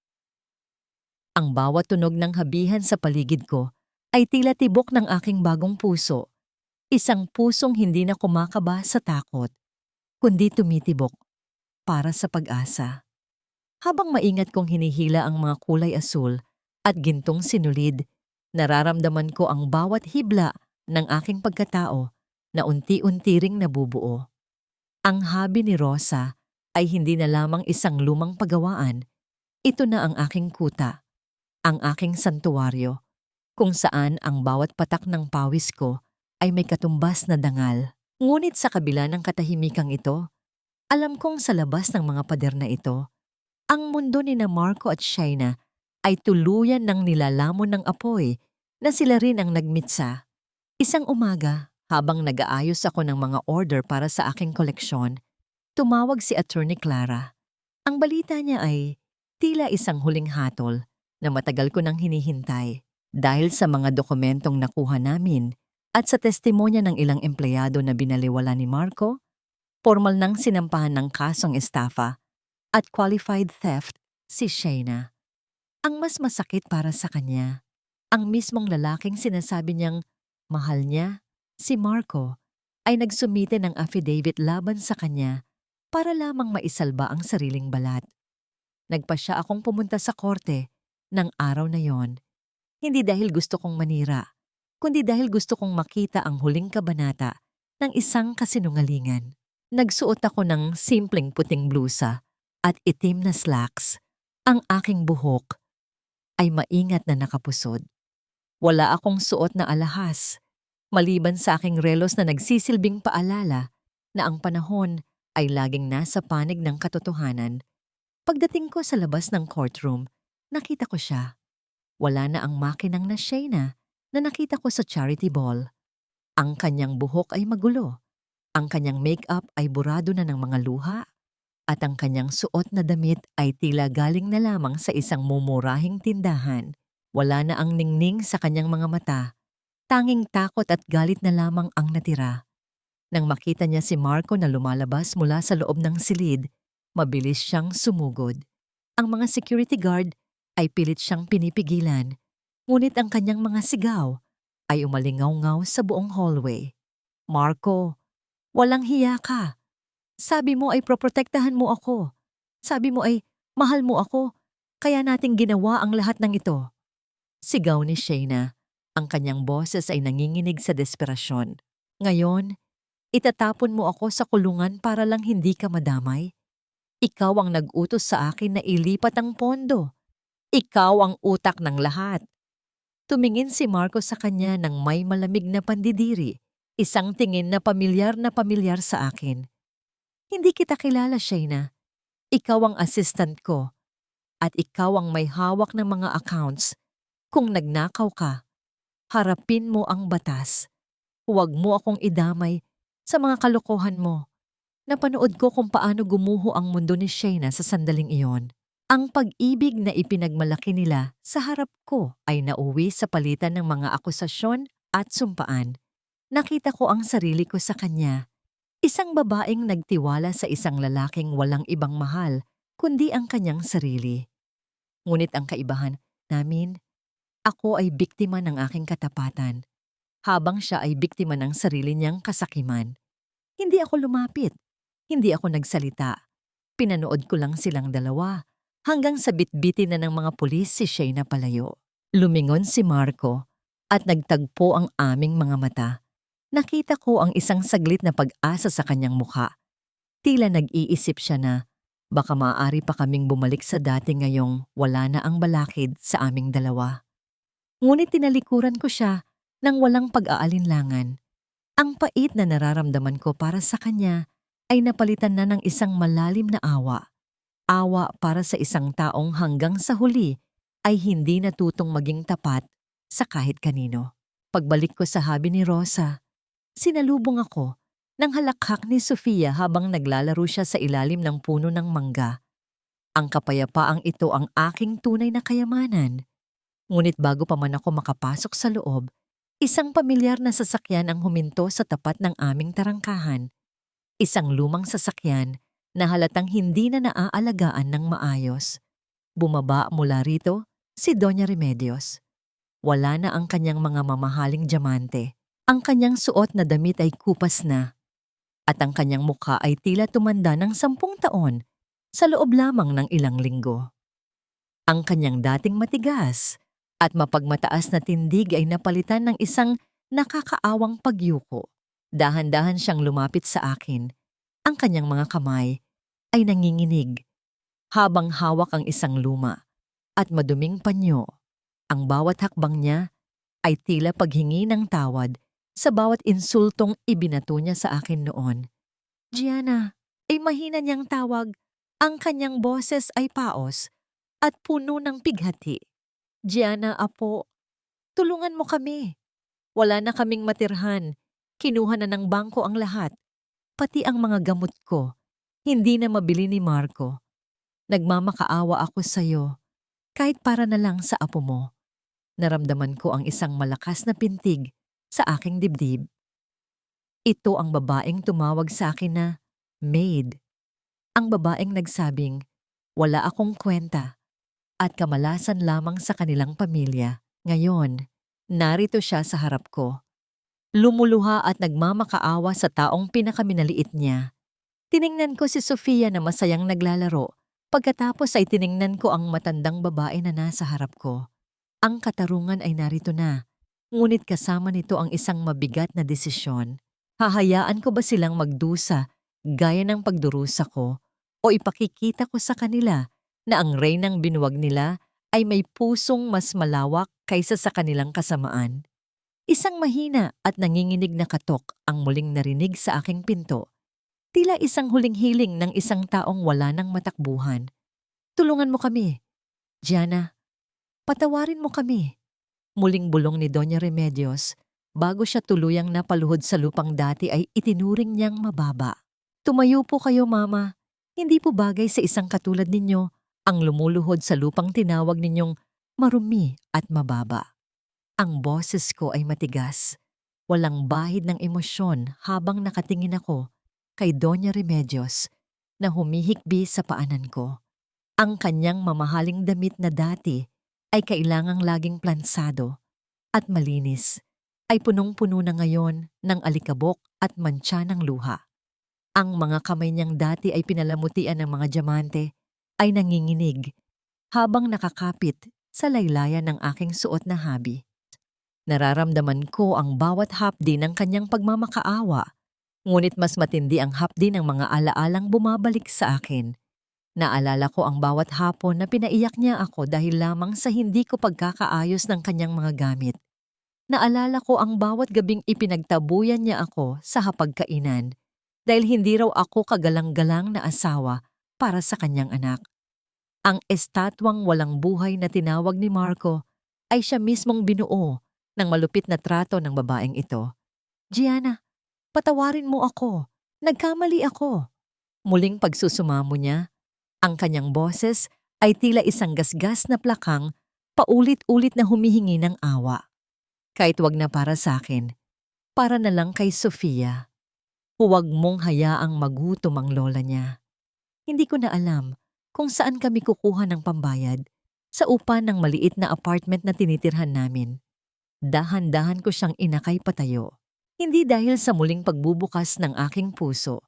Ang bawat tunog ng habihan sa paligid ko ay tila tibok ng aking bagong puso. Isang pusong hindi na kumakaba sa takot, kundi tumitibok para sa pag-asa. Habang maingat kong hinihila ang mga kulay asul at gintong sinulid, nararamdaman ko ang bawat hibla ng aking pagkatao na unti-unti ring nabubuo. Ang habi ni Rosa ay hindi na lamang isang lumang pagawaan. Ito na ang aking kuta, ang aking santuwaryo, kung saan ang bawat patak ng pawis ko ay may katumbas na dangal. Ngunit sa kabila ng katahimikang ito, alam kong sa labas ng mga pader na ito, ang mundo ni Marco at Shaina ay tuluyan ng nilalamon ng apoy na sila rin ang nagmitsa. Isang umaga, habang nag-aayos ako ng mga order para sa aking koleksyon, tumawag si Attorney Clara. Ang balita niya ay tila isang huling hatol na matagal ko nang hinihintay dahil sa mga dokumentong nakuha namin at sa testimonya ng ilang empleyado na binaliwala ni Marco. Formal nang sinampahan ng kasong estafa at qualified theft si Shayna. Ang mas masakit para sa kanya, ang mismong lalaking sinasabi niyang mahal niya, si Marco, ay nagsumite ng affidavit laban sa kanya para lamang maisalba ang sariling balat. Nagpa siya akong pumunta sa korte ng araw na yon, hindi dahil gusto kong manira, kundi dahil gusto kong makita ang huling kabanata ng isang kasinungalingan. Nagsuot ako ng simpleng puting blusa at itim na slacks. Ang aking buhok ay maingat na nakapusod. Wala akong suot na alahas, maliban sa aking relos na nagsisilbing paalala na ang panahon ay laging nasa panig ng katotohanan. Pagdating ko sa labas ng courtroom, nakita ko siya. Wala na ang makinang na Shayna na nakita ko sa charity ball. Ang kanyang buhok ay magulo. Ang kanyang make-up ay burado na ng mga luha at ang kanyang suot na damit ay tila galing na lamang sa isang mumurahing tindahan. Wala na ang ningning sa kanyang mga mata. Tanging takot at galit na lamang ang natira. Nang makita niya si Marco na lumalabas mula sa loob ng silid, mabilis siyang sumugod. Ang mga security guard ay pilit siyang pinipigilan, ngunit ang kanyang mga sigaw ay umalingaw-ngaw sa buong hallway. Marco, walang hiya ka. Sabi mo ay proprotektahan mo ako. Sabi mo ay mahal mo ako, kaya nating ginawa ang lahat ng ito. Sigaw ni Shayna. Ang kanyang boses ay nanginginig sa desperasyon. Ngayon, itatapon mo ako sa kulungan para lang hindi ka madamay? Ikaw ang nag-utos sa akin na ilipat ang pondo. Ikaw ang utak ng lahat. Tumingin si Marco sa kanya ng may malamig na pandidiri. Isang tingin na pamilyar sa akin. Hindi kita kilala, Shayna. Ikaw ang assistant ko. At ikaw ang may hawak ng mga accounts. Kung nagnakaw ka, harapin mo ang batas. Huwag mo akong idamay sa mga kalokohan mo. Napanood ko kung paano gumuho ang mundo ni Shayna sa sandaling iyon. Ang pag-ibig na ipinagmalaki nila sa harap ko ay nauwi sa palitan ng mga akusasyon at sumpaan. Nakita ko ang sarili ko sa kanya. Isang babaeng nagtiwala sa isang lalaking walang ibang mahal kundi ang kanyang sarili. Ngunit ang kaibahan namin, ako ay biktima ng aking katapatan, habang siya ay biktima ng sarili niyang kasakiman. Hindi ako lumapit, hindi ako nagsalita. Pinanood ko lang silang dalawa hanggang sa bitbitin na ng mga pulis si Shayna palayo. Lumingon si Marco at nagtagpo ang aming mga mata. Nakita ko ang isang saglit na pag-asa sa kanyang mukha. Tila nag-iisip siya na baka maaari pa kaming bumalik sa dati ngayong wala na ang balakid sa aming dalawa. Ngunit tinalikuran ko siya nang walang pag-aalinlangan. Ang pait na nararamdaman ko para sa kanya ay napalitan na ng isang malalim na awa. Awa para sa isang taong hanggang sa huli ay hindi natutong maging tapat sa kahit kanino. Pagbalik ko sa habi ni Rosa, sinalubong ako ng halakhak ni Sofia habang naglalaro siya sa ilalim ng puno ng mangga. Ang kapayapaang ito ang aking tunay na kayamanan. Ngunit bago pa man ako makapasok sa loob, isang pamilyar na sasakyan ang huminto sa tapat ng aming tarangkahan. Isang lumang sasakyan na halatang hindi na naaalagaan ng maayos. Bumaba mula rito si Doña Remedios. Wala na ang kanyang mga mamahaling diamante. Ang kanyang suot na damit ay kupas na. At ang kanyang mukha ay tila tumanda ng 10 taon sa loob lamang ng ilang linggo. Ang kanyang dating matigas at mapagmataas na tindig ay napalitan ng isang nakakaawang pagyuko. Dahan-dahan siyang lumapit sa akin. Ang kanyang mga kamay ay nanginginig habang hawak ang isang luma at maduming panyo. Ang bawat hakbang niya ay tila paghingi ng tawad sa bawat insultong ibinato niya sa akin noon. Gianna, ay mahina niyang tawag. Ang kanyang boses ay paos at puno ng pighati. Gianna, apo, tulungan mo kami. Wala na kaming matirhan. Kinuha na ng bangko ang lahat. Pati ang mga gamot ko. Hindi na mabili ni Marco. Nagmamakaawa ako sa'yo. Kahit para na lang sa apo mo. Naramdaman ko ang isang malakas na pintig sa aking dibdib. Ito ang babaeng tumawag sa akin na maid. Ang babaeng nagsabing, wala akong kwenta at kamalasan lamang sa kanilang pamilya. Ngayon, narito siya sa harap ko. Lumuluha at nagmamakaawa sa taong pinakaminaliit niya. Tiningnan ko si Sofia na masayang naglalaro. Pagkatapos ay tiningnan ko ang matandang babae na nasa harap ko. Ang katarungan ay narito na. Ngunit kasama nito ang isang mabigat na desisyon. Hahayaan ko ba silang magdusa gaya ng pagdurusa ko o ipakikita ko sa kanila na ang reynang binuwag nila ay may pusong mas malawak kaysa sa kanilang kasamaan? Isang mahina at nanginginig na katok ang muling narinig sa aking pinto. Tila isang huling hiling ng isang taong wala ng matakbuhan. Tulungan mo kami. Gianna, patawarin mo kami. Muling bulong ni Doña Remedios. Bago siya tuluyang napaluhod sa lupang dati ay itinuring niyang mababa. Tumayo po kayo, Mama. Hindi po bagay sa isang katulad ninyo ang lumuluhod sa lupang tinawag ninyong marumi at mababa. Ang boses ko ay matigas. Walang bahid ng emosyon habang nakatingin ako kay Doña Remedios na humihikbi sa paanan ko. Ang kanyang mamahaling damit na dati ay kailangang laging plansado at malinis ay punong-puno na ngayon ng alikabok at mantsa ng luha. Ang mga kamay niyang dati ay pinalamutian ng mga diamante ay nanginginig habang nakakapit sa laylayan ng aking suot na habi. Nararamdaman ko ang bawat hapdi ng kanyang pagmamakaawa. Ngunit mas matindi ang hapdi ng mga alaalang bumabalik sa akin. Naalala ko ang bawat hapon na pinaiyak niya ako dahil lamang sa hindi ko pagkakaayos ng kanyang mga gamit. Naalala ko ang bawat gabing ipinagtabuyan niya ako sa hapagkainan dahil hindi raw ako kagalang-galang na asawa para sa kanyang anak. Ang estatwang walang buhay na tinawag ni Marco ay siya mismong binuo ng malupit na trato ng babaeng ito. Gianna, patawarin mo ako. Nagkamali ako. Muling pagsusumamo niya, ang kanyang boses ay tila isang gasgas na plakang paulit-ulit na humihingi ng awa. Kahit wag na para sa akin, para na lang kay Sofia. Huwag mong hayaang magutom ang lola niya. Hindi ko na alam kung saan kami kukuha ng pambayad sa upa ng maliit na apartment na tinitirhan namin. Dahan-dahan ko siyang inakay patayo. Hindi dahil sa muling pagbubukas ng aking puso,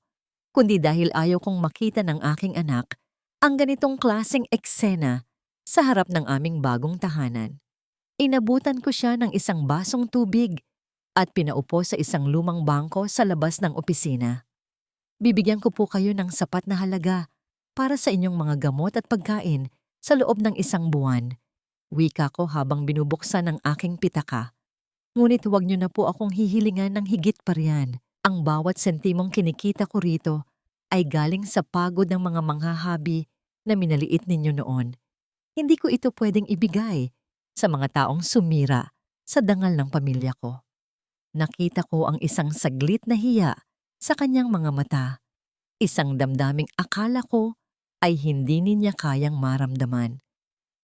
kundi dahil ayaw kong makita ng aking anak ang ganitong klaseng eksena sa harap ng aming bagong tahanan. Inabutan ko siya ng isang basong tubig at pinaupo sa isang lumang bangko sa labas ng opisina. Bibigyan ko po kayo ng sapat na halaga para sa inyong mga gamot at pagkain sa loob ng isang buwan. Wika ko habang binubuksan ang aking pitaka. Ngunit huwag niyo na po akong hihilingan ng higit pa riyan. Ang bawat sentimong kinikita ko rito ay galing sa pagod ng mga manghahabi na minaliit ninyo noon. Hindi ko ito pwedeng ibigay sa mga taong sumira sa dangal ng pamilya ko. Nakita ko ang isang saglit na hiya sa kanyang mga mata. Isang damdaming akala ko ay hindi niya kayang maramdaman.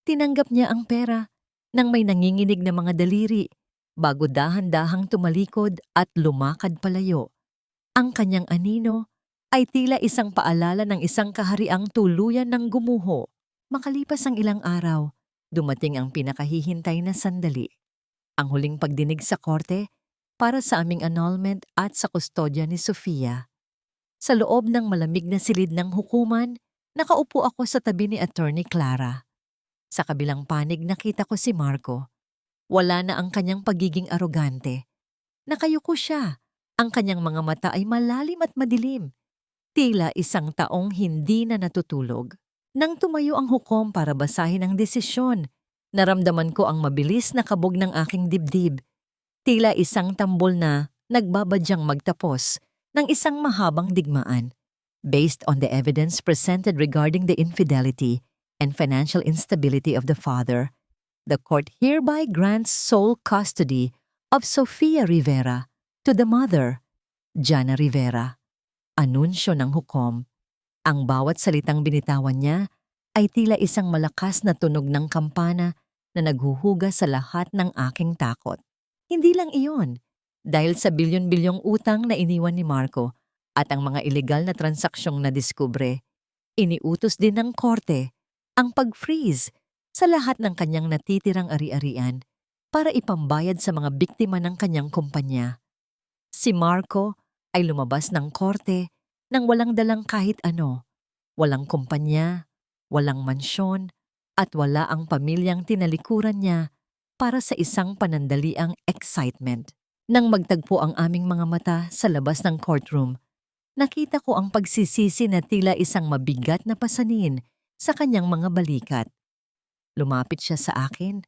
Tinanggap niya ang pera nang may nanginginig na mga daliri bago dahan-dahang tumalikod at lumakad palayo. Ang kanyang anino ay tila isang paalala ng isang kahariang tuluyan ng gumuho. Makalipas ang ilang araw, dumating ang pinakahihintay na sandali. Ang huling pagdinig sa korte para sa aming annulment at sa kustodya ni Sofia. Sa loob ng malamig na silid ng hukuman, nakaupo ako sa tabi ni Attorney Clara. Sa kabilang panig nakita ko si Marco. Wala na ang kanyang pagiging arogante. Nakayuko siya. Ang kanyang mga mata ay malalim at madilim. Tila isang taong hindi na natutulog. Nang tumayo ang hukom para basahin ang desisyon, naramdaman ko ang mabilis na kabog ng aking dibdib. Tila isang tambol na nagbabadyang magtapos ng isang mahabang digmaan. Based on the evidence presented regarding the infidelity and financial instability of the father, The court hereby grants sole custody of Sofia Rivera to the mother, Jana Rivera. Anunsyo ng hukom. Ang bawat salitang binitawan niya ay tila isang malakas na tunog ng kampana na naghuhuga sa lahat ng aking takot. Hindi lang iyon, dahil sa bilyon-bilyong utang na iniwan ni Marco at ang mga ilegal na transaksyong nadiskubre, iniutos din ng korte ang pag-freeze sa lahat ng kanyang natitirang ari-arian para ipambayad sa mga biktima ng kanyang kumpanya. Si Marco ay lumabas ng korte nang walang dalang kahit ano, walang kumpanya, walang mansyon, at wala ang pamilyang tinalikuran niya para sa isang panandaliang excitement. Nang magtagpo ang aming mga mata sa labas ng courtroom, nakita ko ang pagsisisi na tila isang mabigat na pasanin sa kanyang mga balikat. Lumapit siya sa akin.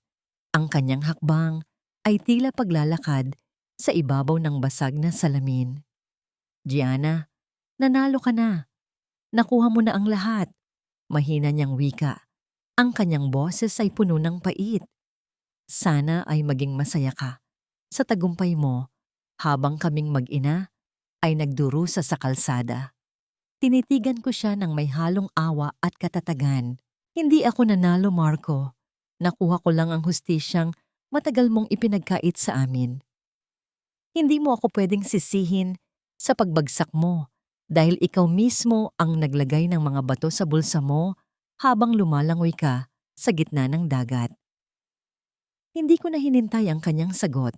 Ang kanyang hakbang ay tila paglalakad sa ibabaw ng basag na salamin. Gianna, nanalo ka na. Nakuha mo na ang lahat. Mahina niyang wika. Ang kanyang boses ay puno ng pait. Sana ay maging masaya ka sa tagumpay mo habang kaming mag-ina ay nagdurusa sa kalsada. Tinitigan ko siya ng may halong awa at katatagan. Hindi ako nanalo, Marco. Nakuha ko lang ang hustisyang matagal mong ipinagkait sa amin. Hindi mo ako pwedeng sisihin sa pagbagsak mo dahil ikaw mismo ang naglagay ng mga bato sa bulsa mo habang lumalangoy ka sa gitna ng dagat. Hindi ko na hinintay ang kanyang sagot.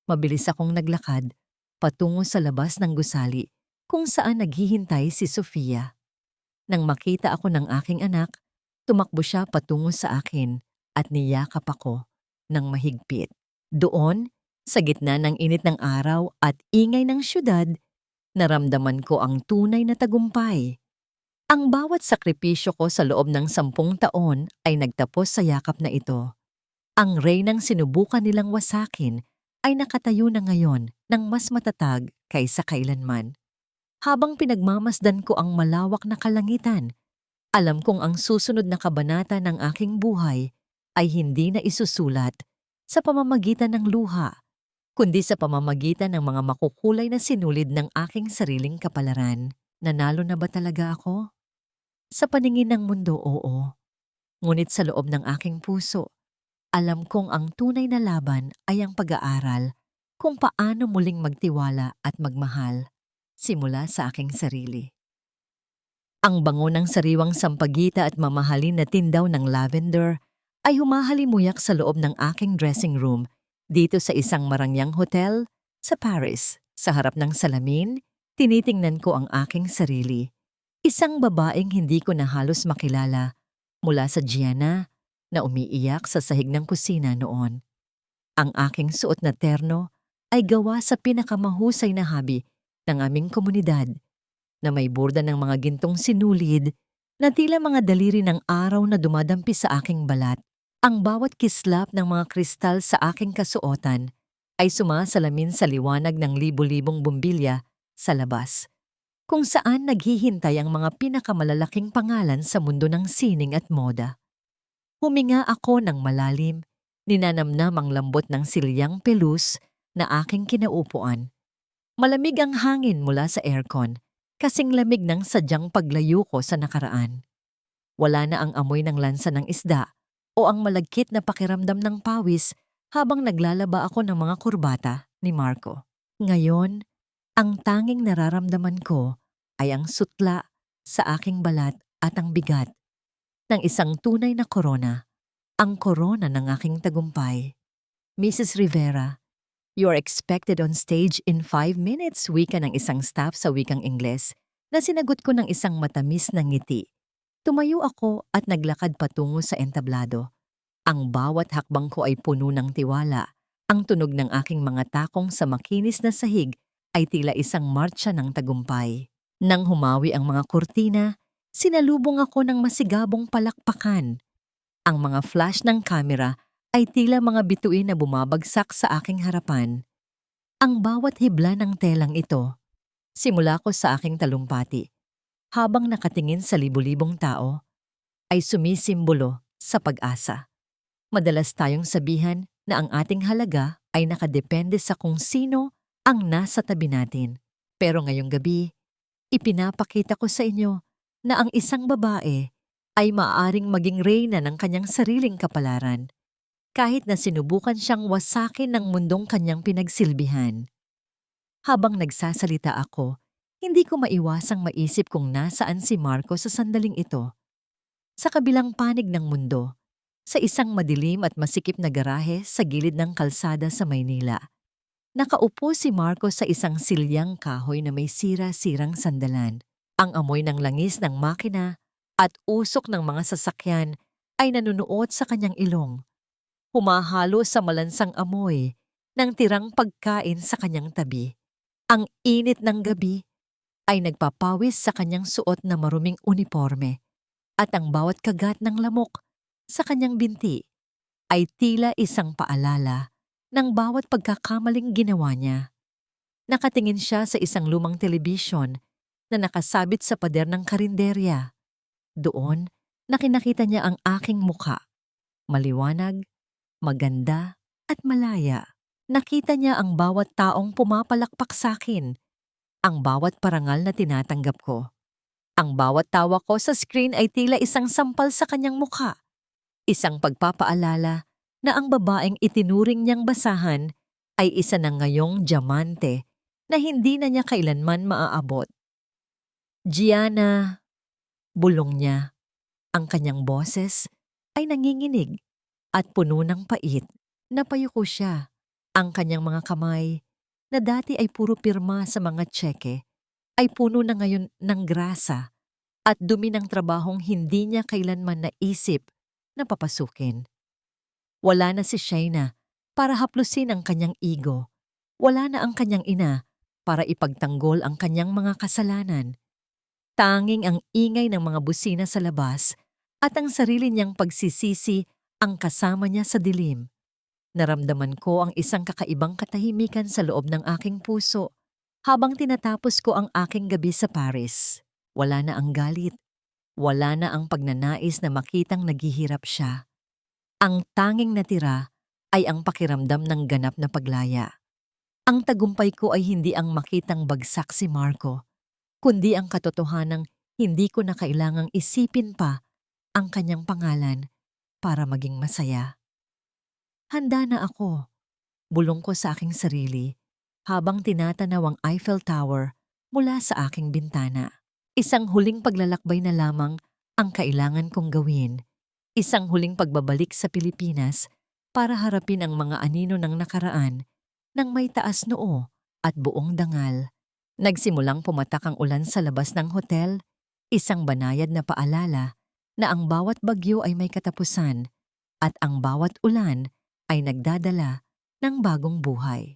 Mabilis akong naglakad patungo sa labas ng gusali kung saan naghihintay si Sofia. Nang makita ako ng aking anak, tumakbo siya patungo sa akin at niyakap ako ng mahigpit. Doon, sa gitna ng init ng araw at ingay ng syudad, naramdaman ko ang tunay na tagumpay. Ang bawat sakripisyo ko sa loob ng 10 taon ay nagtapos sa yakap na ito. Ang reynang sinubukan nilang wasakin ay nakatayo na ngayon ng mas matatag kaysa kailanman. Habang pinagmamasdan ko ang malawak na kalangitan, alam kong ang susunod na kabanata ng aking buhay ay hindi na isusulat sa pamamagitan ng luha, kundi sa pamamagitan ng mga makukulay na sinulid ng aking sariling kapalaran. Nanalo na ba talaga ako? Sa paningin ng mundo, oo. Ngunit sa loob ng aking puso, alam kong ang tunay na laban ay ang pag-aaral kung paano muling magtiwala at magmahal simula sa aking sarili. Ang bango ng sariwang sampagita at mamahalin na tindaw ng lavender ay humahalimuyak sa loob ng aking dressing room dito sa isang marangyang hotel sa Paris. Sa harap ng salamin, tinitingnan ko ang aking sarili. Isang babaeng hindi ko na halos makilala mula sa Gianna na umiiyak sa sahig ng kusina noon. Ang aking suot na terno ay gawa sa pinakamahusay na habi ng aming komunidad na may burda ng mga gintong sinulid na tila mga daliri ng araw na dumadampi sa aking balat. Ang bawat kislap ng mga kristal sa aking kasuotan ay sumasalamin sa liwanag ng libu-libong bumbilya sa labas, kung saan naghihintay ang mga pinakamalalaking pangalan sa mundo ng sining at moda. Huminga ako ng malalim, ninanamnam ang lambot ng silyang pelus na aking kinaupuan. Malamig ang hangin mula sa aircon, kasing lamig ng sadyang paglayo ko sa nakaraan. Wala na ang amoy ng lansa ng isda o ang malagkit na pakiramdam ng pawis habang naglalaba ako ng mga kurbata ni Marco. Ngayon, ang tanging nararamdaman ko ay ang sutla sa aking balat at ang bigat ng isang tunay na korona, ang korona ng aking tagumpay. Mrs. Rivera, you are expected on stage in 5 minutes, wika ng isang staff sa wikang Ingles na sinagot ko ng isang matamis na ngiti. Tumayo ako at naglakad patungo sa entablado. Ang bawat hakbang ko ay puno ng tiwala. Ang tunog ng aking mga takong sa makinis na sahig ay tila isang martsa ng tagumpay. Nang humawi ang mga kurtina, sinalubong ako ng masigabong palakpakan. Ang mga flash ng kamera ay tila mga bituin na bumabagsak sa aking harapan. Ang bawat hibla ng telang ito, simula ko sa aking talumpati, habang nakatingin sa libu-libong tao, ay sumisimbolo sa pag-asa. Madalas tayong sabihan na ang ating halaga ay nakadepende sa kung sino ang nasa tabi natin. Pero ngayong gabi, ipinapakita ko sa inyo na ang isang babae ay maaaring maging reyna ng kanyang sariling kapalaran kahit na sinubukan siyang wasakin ng mundong kanyang pinagsilbihan. Habang nagsasalita ako, hindi ko maiwasang maisip kung nasaan si Marco sa sandaling ito. Sa kabilang panig ng mundo, sa isang madilim at masikip na garahe sa gilid ng kalsada sa Maynila. Nakaupo si Marco sa isang silyang kahoy na may sira-sirang sandalan. Ang amoy ng langis ng makina at usok ng mga sasakyan ay nanunuot sa kanyang ilong. Humahalo sa malansang amoy ng tirang pagkain sa kanyang tabi. Ang init ng gabi ay nagpapawis sa kanyang suot na maruming uniforme at ang bawat kagat ng lamok sa kanyang binti ay tila isang paalala ng bawat pagkakamaling ginawa niya. Nakatingin siya sa isang lumang telebisyon na nakasabit sa pader ng karinderya. Doon, nakita niya ang aking muka. Maliwanag, maganda, at malaya. Nakita niya ang bawat taong pumapalakpak sa akin, ang bawat parangal na tinatanggap ko. Ang bawat tawa ko sa screen ay tila isang sampal sa kanyang mukha. Isang pagpapaalala na ang babaeng itinuring niyang basahan ay isa na ngayong diamante na hindi na niya kailanman maaabot. Gianna, bulong niya. Ang kanyang boses ay nanginginig at puno ng pait. Napayuko siya. Ang kanyang mga kamay, na dati ay puro pirma sa mga tseke, ay puno na ngayon ng grasa at dumi ng trabahong hindi niya kailanman naisip na papasukin. Wala na si Shaina para haplusin ang kanyang ego. Wala na ang kanyang ina para ipagtanggol ang kanyang mga kasalanan. Tanging ang ingay ng mga busina sa labas at ang sarili niyang pagsisisi ang kasama niya sa dilim. Naramdaman ko ang isang kakaibang katahimikan sa loob ng aking puso habang tinatapos ko ang aking gabi sa Paris. Wala na ang galit. Wala na ang pagnanais na makitang naghihirap siya. Ang tanging natira ay ang pakiramdam ng ganap na paglaya. Ang tagumpay ko ay hindi ang makitang bagsak si Marco, kundi ang katotohanang hindi ko na kailangang isipin pa ang kanyang pangalan para maging masaya. Handa na ako, bulong ko sa aking sarili habang tinatanaw ang Eiffel Tower mula sa aking bintana. Isang huling paglalakbay na lamang ang kailangan kong gawin. Isang huling pagbabalik sa Pilipinas para harapin ang mga anino ng nakaraan ng may taas noo at buong dangal. Nagsimulang pumatak ang ulan sa labas ng hotel, isang banayad na paalala na ang bawat bagyo ay may katapusan at ang bawat ulan ay nagdadala ng bagong buhay.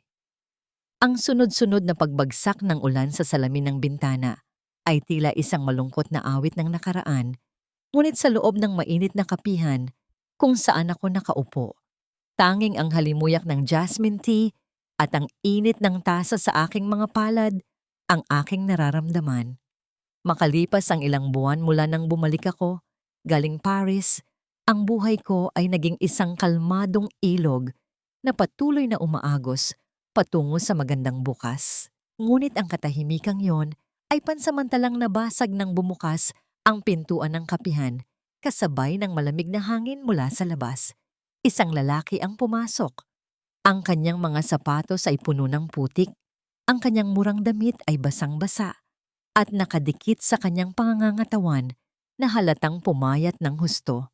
Ang sunod-sunod na pagbagsak ng ulan sa salamin ng bintana ay tila isang malungkot na awit ng nakaraan, ngunit sa loob ng mainit na kapihan kung saan ako nakaupo. Tanging ang halimuyak ng jasmine tea at ang init ng tasa sa aking mga palad ang aking nararamdaman. Makalipas ang ilang buwan mula nang bumalik ako, galing Paris, ang buhay ko ay naging isang kalmadong ilog na patuloy na umaagos patungo sa magandang bukas. Ngunit ang katahimikang yon ay pansamantalang nabasag nang bumukas ang pintuan ng kapihan kasabay ng malamig na hangin mula sa labas. Isang lalaki ang pumasok. Ang kanyang mga sapatos ay puno ng putik, ang kanyang murang damit ay basang-basa at nakadikit sa kanyang pangangatawan na halatang pumayat ng husto.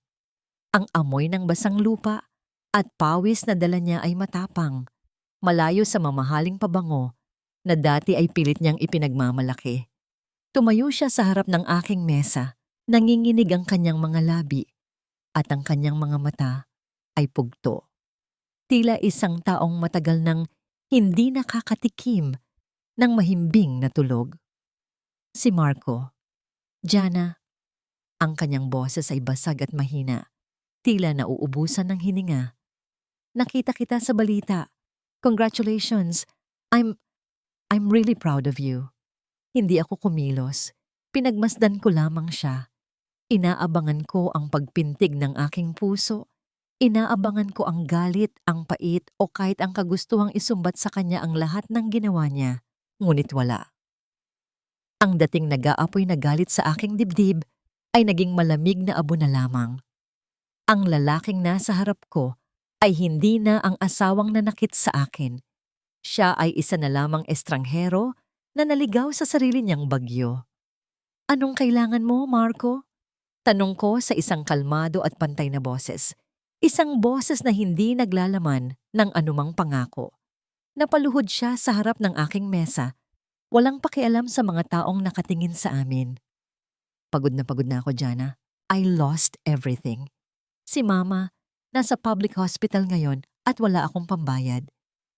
Ang amoy ng basang lupa at pawis na dala niya ay matapang, malayo sa mamahaling pabango na dati ay pilit niyang ipinagmamalaki. Tumayo siya sa harap ng aking mesa, nanginginig ang kanyang mga labi at ang kanyang mga mata ay pugto. Tila isang taong matagal nang hindi nakakatikim ng mahimbing na tulog. Si Marco. Gianna, ang kanyang boses ay basag at mahina. Tila nauubusan ng hininga. Nakita kita sa balita. Congratulations. I'm really proud of you. Hindi ako kumilos. Pinagmasdan ko lamang siya. Inaabangan ko ang pagpintig ng aking puso Inaabangan ko ang galit, ang pait o kahit ang kagustuhang isumbat sa kanya ang lahat ng ginawa niya, ngunit wala. Ang dating nag-aapoy na galit sa aking dibdib ay naging malamig na abo na lamang. Ang lalaking nasa harap ko ay hindi na ang asawang nanakit sa akin. Siya ay isa na lamang estranghero na naligaw sa sarili niyang bagyo. Anong kailangan mo, Marco? Tanong ko sa isang kalmado at pantay na boses. Isang boses na hindi naglalaman ng anumang pangako. Napaluhod siya sa harap ng aking mesa, walang pakialam sa mga taong nakatingin sa amin. Pagod na ako, Jana. I lost everything. Si Mama, nasa public hospital ngayon at wala akong pambayad.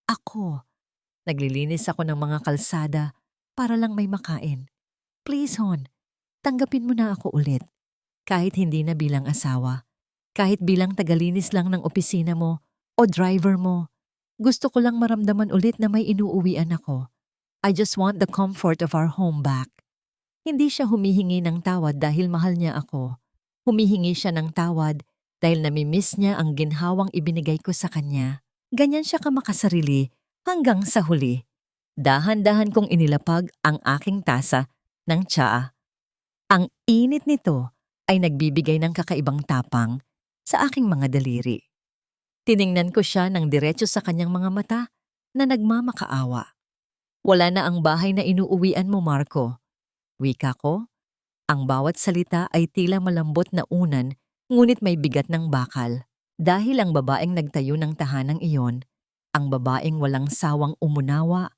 Ako, naglilinis ako ng mga kalsada para lang may makain. Please, Hon, tanggapin mo na ako ulit. Kahit hindi na bilang asawa, kahit bilang tagalinis lang ng opisina mo o driver mo, gusto ko lang maramdaman ulit na may inuuwian ako. I just want the comfort of our home back. Hindi siya humihingi ng tawad dahil mahal niya ako. Humihingi siya ng tawad dahil namimiss niya ang ginhawang ibinigay ko sa kanya. Ganyan siya kamakasarili hanggang sa huli. Dahan-dahan kong inilapag ang aking tasa ng tsaa. Ang init nito ay nagbibigay ng kakaibang tapang sa aking mga daliri. Tiningnan ko siya ng diretso sa kanyang mga mata na nagmamakaawa. Wala na ang bahay na inuuwian mo, Marco. Wika ko, ang bawat salita ay tila malambot na unan ngunit may bigat ng bakal. Dahil ang babaeng nagtayo ng tahanang iyon, ang babaeng walang sawang umunawa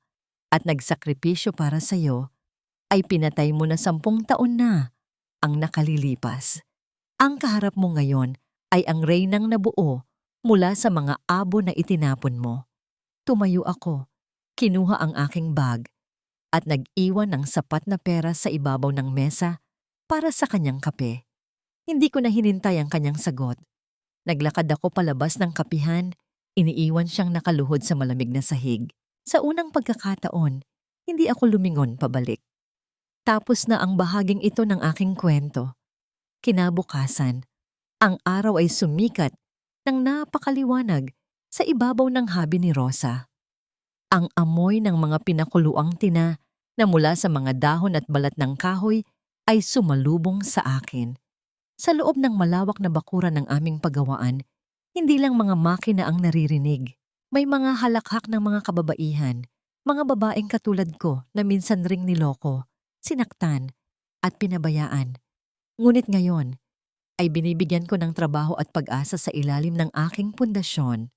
at nagsakripisyo para sa'yo, ay pinatay mo na 10 taon na ang nakalilipas. Ang kaharap mo ngayon ay ang reynang nabuo mula sa mga abo na itinapon mo. Tumayo ako, kinuha ang aking bag at nag-iwan ng sapat na pera sa ibabaw ng mesa para sa kanyang kape. Hindi ko na hinintay ang kanyang sagot. Naglakad ako palabas ng kapihan, iniiwan siyang nakaluhod sa malamig na sahig. Sa unang pagkakataon, hindi ako lumingon pabalik. Tapos na ang bahaging ito ng aking kwento. Kinabukasan, ang araw ay sumikat ng napakaliwanag sa ibabaw ng habi ni Rosa. Ang amoy ng mga pinakuluang tina na mula sa mga dahon at balat ng kahoy ay sumalubong sa akin. Sa loob ng malawak na bakuran ng aming paggawaan, hindi lang mga makina ang naririnig. May mga halakhak ng mga kababaihan, mga babaeng katulad ko na minsan ring niloko, sinaktan, at pinabayaan. Ngunit ngayon, ay binibigyan ko ng trabaho at pag-asa sa ilalim ng aking pundasyon.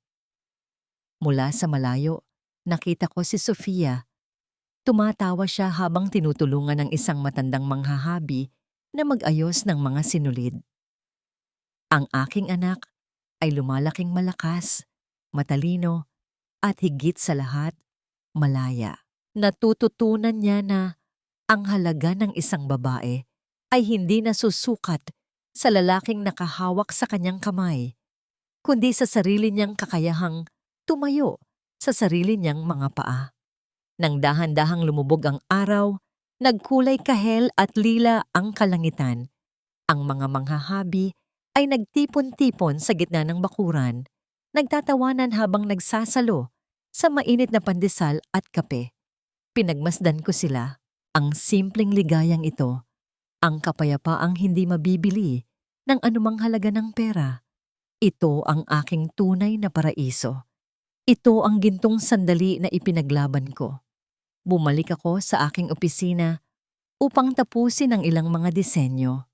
Mula sa malayo, nakita ko si Sofia. Tumatawa siya habang tinutulungan ng isang matandang manghahabi na mag-ayos ng mga sinulid. Ang aking anak ay lumalaking malakas, matalino, at higit sa lahat, malaya. Natututunan niya na ang halaga ng isang babae ay hindi nasusukat sa lalaking nakahawak sa kanyang kamay, kundi sa sarili niyang kakayahang tumayo sa sarili niyang mga paa. Nang dahan-dahang lumubog ang araw, nagkulay kahel at lila ang kalangitan. Ang mga manghahabi ay nagtipon-tipon sa gitna ng bakuran, nagtatawanan habang nagsasalo sa mainit na pandesal at kape. Pinagmasdan ko sila, ang simpleng ligayang ito, ang kapayapaang hindi mabibili ng anumang halaga ng pera. Ito ang aking tunay na paraiso. Ito ang gintong sandali na ipinaglaban ko. Bumalik ako sa aking opisina upang tapusin ang ilang mga disenyo.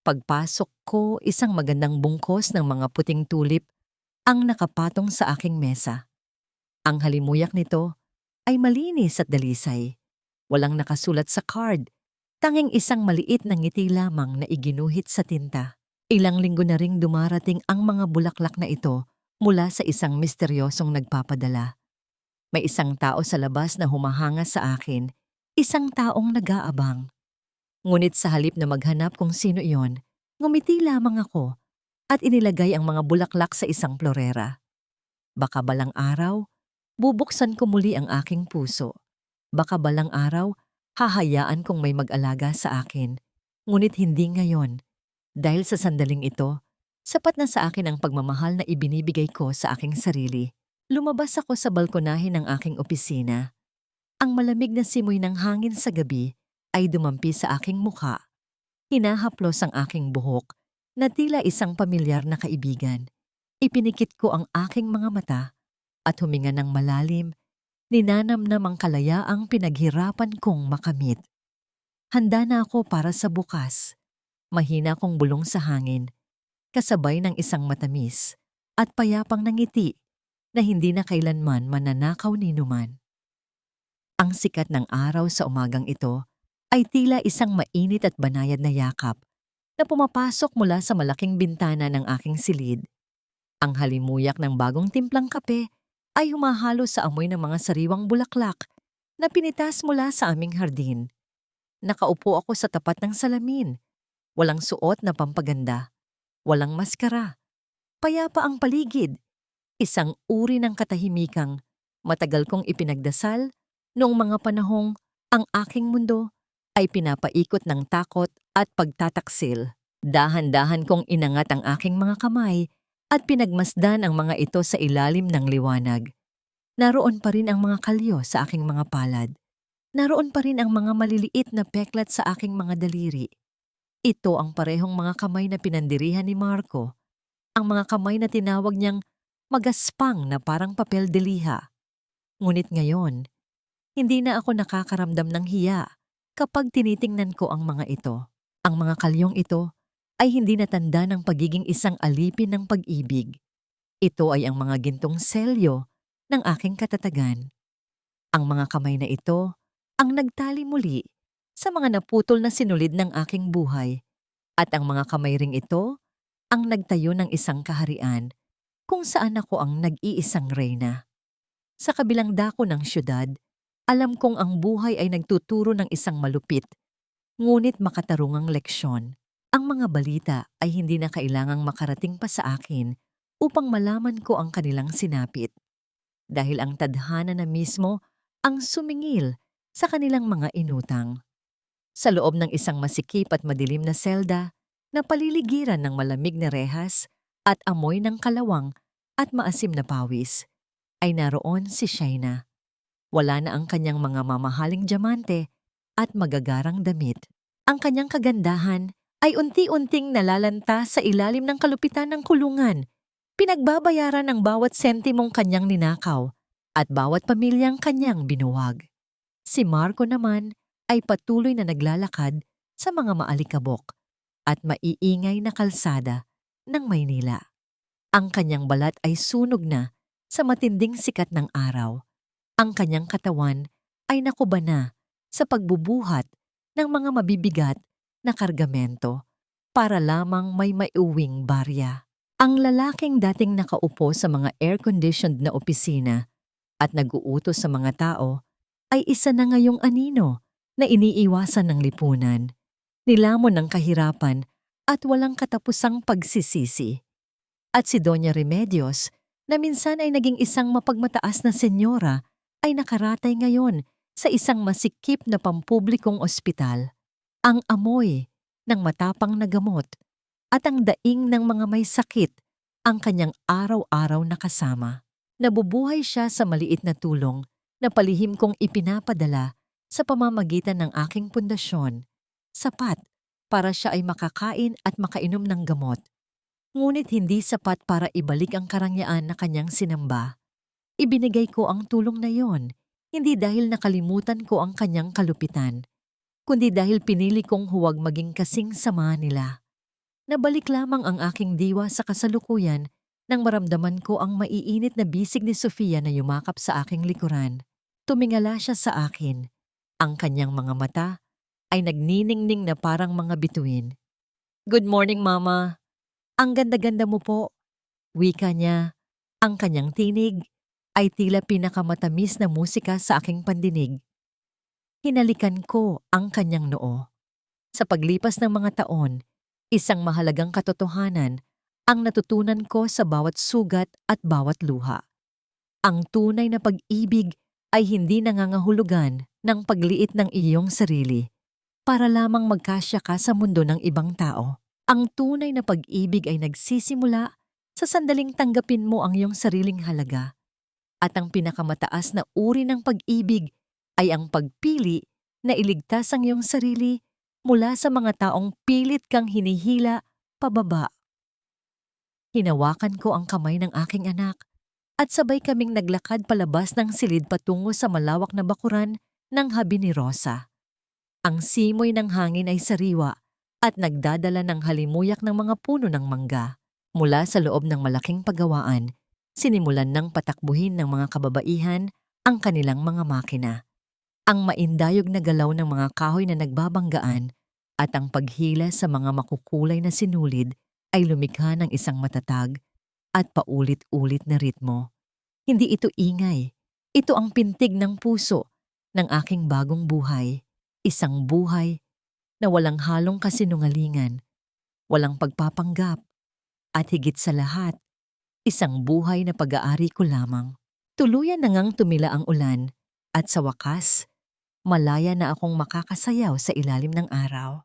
Pagpasok ko, isang magandang bungkos ng mga puting tulip ang nakapatong sa aking mesa. Ang halimuyak nito ay malinis at dalisay. Walang nakasulat sa card, tanging isang maliit na ngiti lamang na iginuhit sa tinta. Ilang linggo na ring dumarating ang mga bulaklak na ito mula sa isang misteryosong nagpapadala. May isang tao sa labas na humahanga sa akin, isang taong nag-aabang. Ngunit sa halip na maghanap kung sino iyon, ngumiti lamang ako at inilagay ang mga bulaklak sa isang florera. Baka balang araw, bubuksan ko muli ang aking puso. Baka balang araw, hahayaan kong may mag-alaga sa akin. Ngunit hindi ngayon, dahil sa sandaling ito, Sapat na sa akin ang pagmamahal na ibinibigay ko sa aking sarili. Lumabas ako sa balkonahe ng aking opisina. Ang malamig na simoy ng hangin sa gabi ay dumampi sa aking mukha. Hinahaplos ang aking buhok na tila isang pamilyar na kaibigan. Ipinikit ko ang aking mga mata at huminga ng malalim, ninanamnam ang kalayaang pinaghirapan kong makamit. Handa na ako para sa bukas. Mahina kong bulong sa hangin, kasabay ng isang matamis at payapang ngiti na hindi na kailanman mananakaw ni numan. Ang sikat ng araw sa umagang ito ay tila isang mainit at banayad na yakap na pumapasok mula sa malaking bintana ng aking silid. Ang halimuyak ng bagong timplang kape ay humahalo sa amoy ng mga sariwang bulaklak na pinitas mula sa aming hardin. Nakaupo ako sa tapat ng salamin. Walang suot na pampaganda. Walang maskara. Payapa ang paligid. Isang uri ng katahimikang matagal kong ipinagdasal noong mga panahong ang aking mundo ay pinapaikot ng takot at pagtataksil. Dahan-dahan kong inangat ang aking mga kamay at pinagmasdan ang mga ito sa ilalim ng liwanag. Naroon pa rin ang mga kalyo sa aking mga palad. Naroon pa rin ang mga maliliit na peklat sa aking mga daliri. Ito ang parehong mga kamay na pinandirihan ni Marco. Ang mga kamay na tinawag niyang magaspang na parang papel de liha. Ngunit ngayon, hindi na ako nakakaramdam ng hiya kapag tinitingnan ko ang mga ito. Ang mga kalyong ito ay hindi natanda ng pagiging isang alipin ng pag-ibig. Ito ay ang mga gintong selyo ng aking katatagan. Ang mga kamay na ito ang nagtali muli sa mga naputol na sinulid ng aking buhay, at ang mga kamay ring ito ang nagtayo ng isang kaharian kung saan ako ang nag-iisang reyna. Sa kabilang dako ng syudad, alam kong ang buhay ay nagtuturo ng isang malupit, ngunit makatarungang leksyon. Ang mga balita ay hindi na kailangang makarating pa sa akin upang malaman ko ang kanilang sinapit. Dahil ang tadhana na mismo ang sumingil sa kanilang mga inutang. Sa loob ng isang masikip at madilim na selda na paliligiran ng malamig na rehas at amoy ng kalawang at maasim na pawis, ay naroon si Shaina. Wala na ang kanyang mga mamahaling diamante at magagarang damit. Ang kanyang kagandahan ay unti-unting nalalanta sa ilalim ng kalupitan ng kulungan. Pinagbabayaran ng bawat sentimong kanyang ninakaw at bawat pamilyang kanyang binuwag. Si Marco naman ay patuloy na naglalakad sa mga maalikabok at maiingay na kalsada ng Maynila. Ang kanyang balat ay sunog na sa matinding sikat ng araw. Ang kanyang katawan ay nakuba na sa pagbubuhat ng mga mabibigat na kargamento para lamang may maiuwing barya. Ang lalaking dating nakaupo sa mga air-conditioned na opisina at nag-uutos sa mga tao ay isa na ngayong anino na iniiwasan ng lipunan, nilamon ng kahirapan at walang katapusang pagsisisi. At si Doña Remedios, na minsan ay naging isang mapagmataas na senyora, ay nakaratay ngayon sa isang masikip na pampublikong ospital. Ang amoy ng matapang na gamot at ang daing ng mga may sakit ang kanyang araw-araw na kasama. Nabubuhay siya sa maliit na tulong na palihim kong ipinapadala sa pamamagitan ng aking pundasyon, sapat para siya ay makakain at makainom ng gamot. Ngunit hindi sapat para ibalik ang karangyaan na kanyang sinamba. Ibinigay ko ang tulong na yon, hindi dahil nakalimutan ko ang kanyang kalupitan, kundi dahil pinili kong huwag maging kasing sama nila. Nabalik lamang ang aking diwa sa kasalukuyan nang maramdaman ko ang maiinit na bisig ni Sofia na yumakap sa aking likuran. Tumingala siya sa akin. Ang kanyang mga mata ay nagniningning na parang mga bituin. "Good morning, Mama. Ang ganda-ganda mo po." Wika niya. Ang kanyang tinig ay tila pinakamatamis na musika sa aking pandinig. Hinalikan ko ang kanyang noo. Sa paglipas ng mga taon, isang mahalagang katotohanan ang natutunan ko sa bawat sugat at bawat luha. Ang tunay na pag-ibig ay hindi nangangahulugan ng pagliit ng iyong sarili para lamang magkasya ka sa mundo ng ibang tao. Ang tunay na pag-ibig ay nagsisimula sa sandaling tanggapin mo ang iyong sariling halaga. At ang pinakamataas na uri ng pag-ibig ay ang pagpili na iligtas ang iyong sarili mula sa mga taong pilit kang hinihila pababa. Hinawakan ko ang kamay ng aking anak at sabay kaming naglakad palabas ng silid patungo sa malawak na bakuran ng habi ni Rosa. Ang simoy ng hangin ay sariwa at nagdadala ng halimuyak ng mga puno ng mangga. Mula sa loob ng malaking paggawaan, sinimulan ng patakbuhin ng mga kababaihan ang kanilang mga makina. Ang maindayog na galaw ng mga kahoy na nagbabanggaan at ang paghila sa mga makukulay na sinulid ay lumikha ng isang matatag at paulit-ulit na ritmo. Hindi ito ingay. Ito ang pintig ng puso ng aking bagong buhay. Isang buhay na walang halong kasinungalingan, walang pagpapanggap, at higit sa lahat, isang buhay na pag-aari ko lamang. Tuluyan na ngang tumila ang ulan at sa wakas, malaya na akong makakasayaw sa ilalim ng araw.